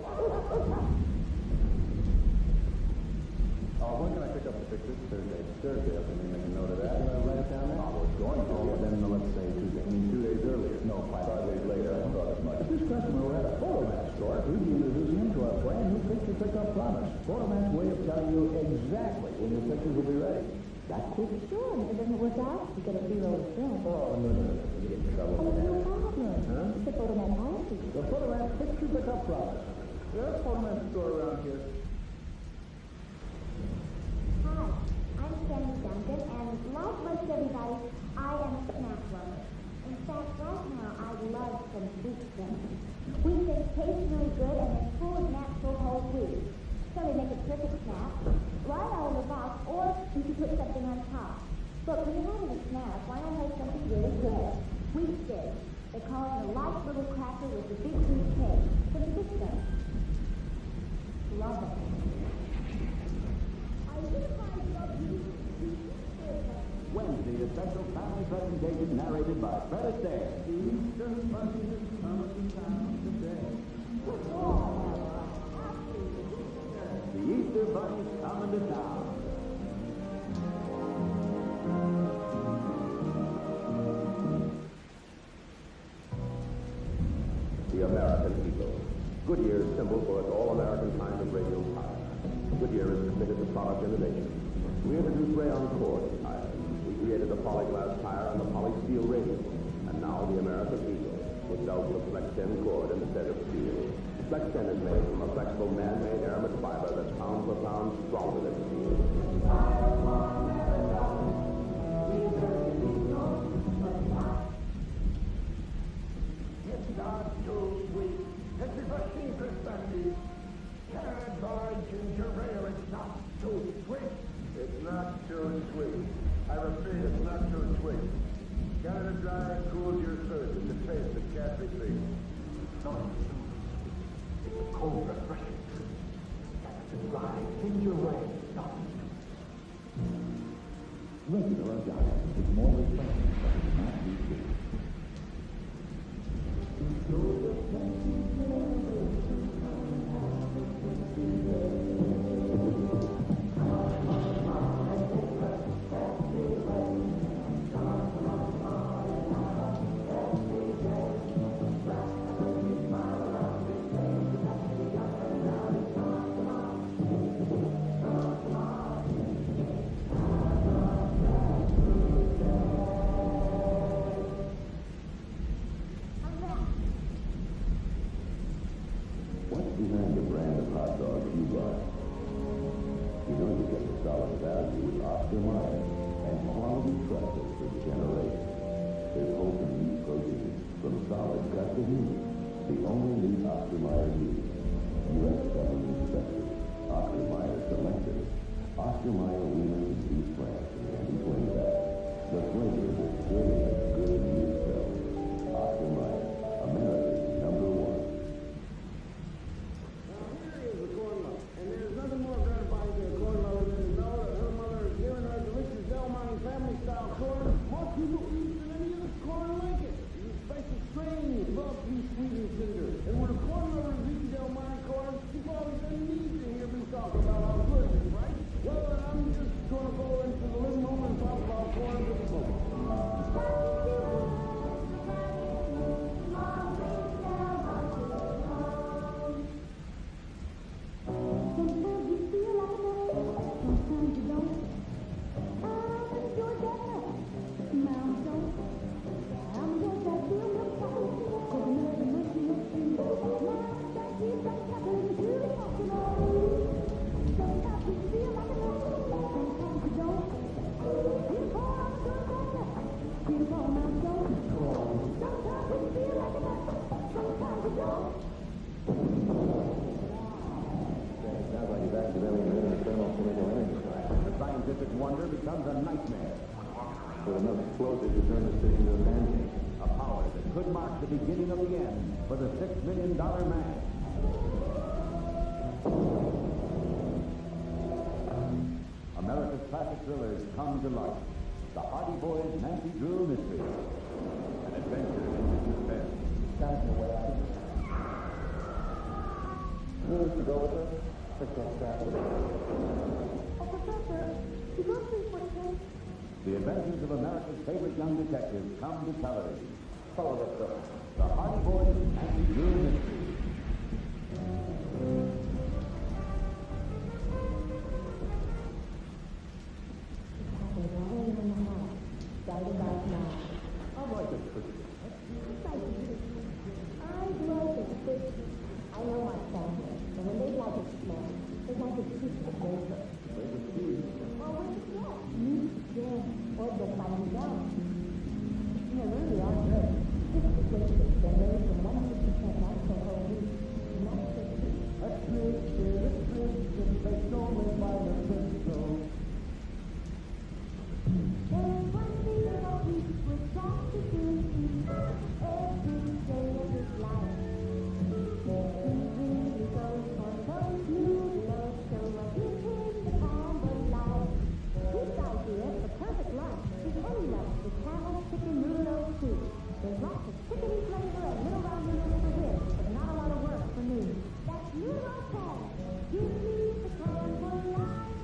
When can I pick up the pictures? Thursday. Thursday, I think make a note of that. Write it down there? I was going to. Then let's say Tuesday. I mean, 2 days earlier. No, 5 days later. I thought as much. This customer we're at a Photomat store. We introduce him to our brand new picture pickup promise. Photomat's way of telling you exactly when your pictures will be ready. That's quick. Sure, and if it doesn't work out, you get a B-roll film. Oh, no. You get in trouble with No that. problem. Huh? It's a Photomat policy. The Photomat picture pickup promise. There's a Photomat store around here. Hi, I'm Sandy Duncan, and like most everybody, I am a snack lover. In fact, right now, I love some wheat things. Wheat things taste really good, and they're full of natural whole wheat. So they make a perfect snack, right out of the box, or you can put something on top. Look, when you're having a snack, why not have something really good? Wheat sticks. They call it a light little cracker with a big wheat cake. From the system. Love it. Wednesday, a special family presentation narrated by Fred Astaire. Easter Bunny is coming to town today. The Easter Bunny's coming to town. The American people. Goodyear is symbol for its all-American kind of radial tire. Goodyear is committed to product innovation. We introduced rayon cord tires. We created the polyglass tire and the polysteel radial. And now the American Eagle, which sells the Flex 10 cord instead of steel. Flex 10 is made from a flexible man-made aramid fiber that's pound for pound stronger than steel. It's not too sweet. This is a secret recipe. Can't buy ginger ale. It's not too sweet. It's not too sweet. I repeat, it's not too sweet. Canada Dry cools your thirst and the taste that can't be beat. It's cold, refreshing. Canada Dry ginger ale. Regular diet is more refreshing, but it's not too sweet. Oscar Mayer, and quality trusted for generations. There's wholesome meat protein from solid cuts of meat. The only meat Oscar Mayer uses. U.S. government inspector. Oscar Mayer selected. Oscar Mayer winners in beef France and anti-twin-back. The flavor is as good as good news sells. Oscar Mayer, America's #1. Now, here is the corn loaf, and there's nothing more gratifying to a corn lover than to know that her mother is giving her delicious Del Monte family-style corn. More people eat than any other corn like it. It's a special strain, bumpy, sweet, and tender. And when a corn lover is eating Del Monte corn, people always need to hear me talk about how good it is, right? Well, then I'm just going to go into the living room and talk about corn with the folks. Sometimes you feel like a man, sometimes you don't. I'm your dad, Mom don't. I'm your dad, feel no problem, 'cause I'm not much in your feet. Now that you've got nothing to talk about. Sometimes you feel like a man, sometimes you don't. You call out your dad, you call my don't. Sometimes you feel like a man, sometimes you don't. Sounds like he's accidentally made an internal chemical energy crisis. The scientific wonder becomes a nightmare. With enough explosive to turn the city into a pancake. A power that could mark the beginning of the end for the $6 million man. America's classic thrillers come to life. The Hardy Boys' Nancy Drew Mystery. An adventure in suspense. That's the way I think. You need to go with her? Professor, you go sleep for him. The adventures of America's favorite young detectives come to television. Follow this girl. The Hardy Boys' Nancy Drew Mystery. Happened right in the house. Started last night. I'd like a cookie. I'd like a cookie. I know my family, and when they like a smell, they like a piece of paper. Or with the cat. Yeah, or just by themselves. They really are good. Just the places, they're made from 100% natural whole wheat. Not so sweet. A trick is a trick that makes only by the crystal. And one little piece was trying to do every day of his life. He really goes for those noodles, so much he came to find the life. His idea, the perfect lunch, is any lunch with camel chicken noodles too. There's lots of chickeny flavor and little round noodles for him, but not a lot of work for me. That's noodle can. Give me the can for life.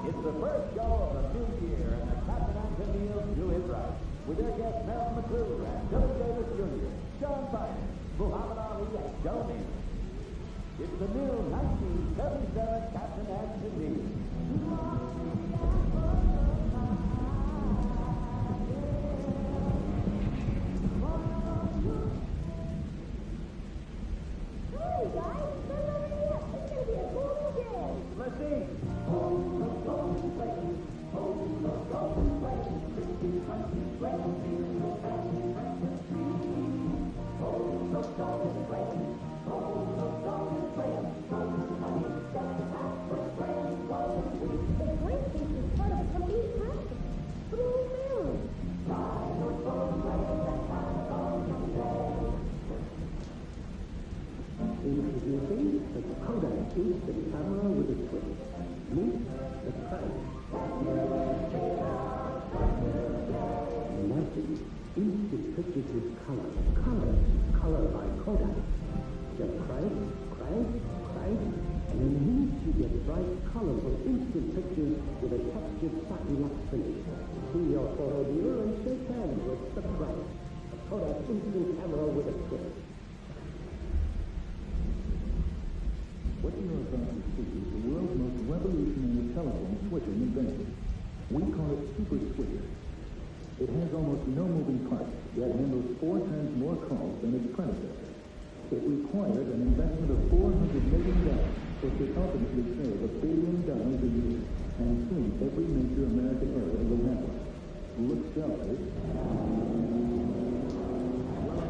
It's the first show of the new year, and the Captain and Camille's do it right. With their guests Meryl McClure and Billy Davis Jr., John Biden, Muhammad Ali, and Joe Namath. It's the new 1977 Captain and Camille. Hey guys, they're ready up. It's going to be a cool day. Let's see. The great piece is part of a complete package. Blue moon. Introducing the Kodak instant camera with a twist. Meet the Price. Imagine instant pictures with color. Color by Kodak. Just Price, and in minutes you get bright, colorful instant pictures with a textured satin wax finish. See your photo dealer and shake hands with the Price. A Kodak instant camera with a twist. What you are about to see is the world's most revolutionary telephone switching invention. We call it super switcher. It has almost no moving parts, yet handles 4 times more calls than its predecessor. It required an investment of $400 million, which would ultimately save $1 billion a year. and see every major American area in the network. Look sheltered. Well,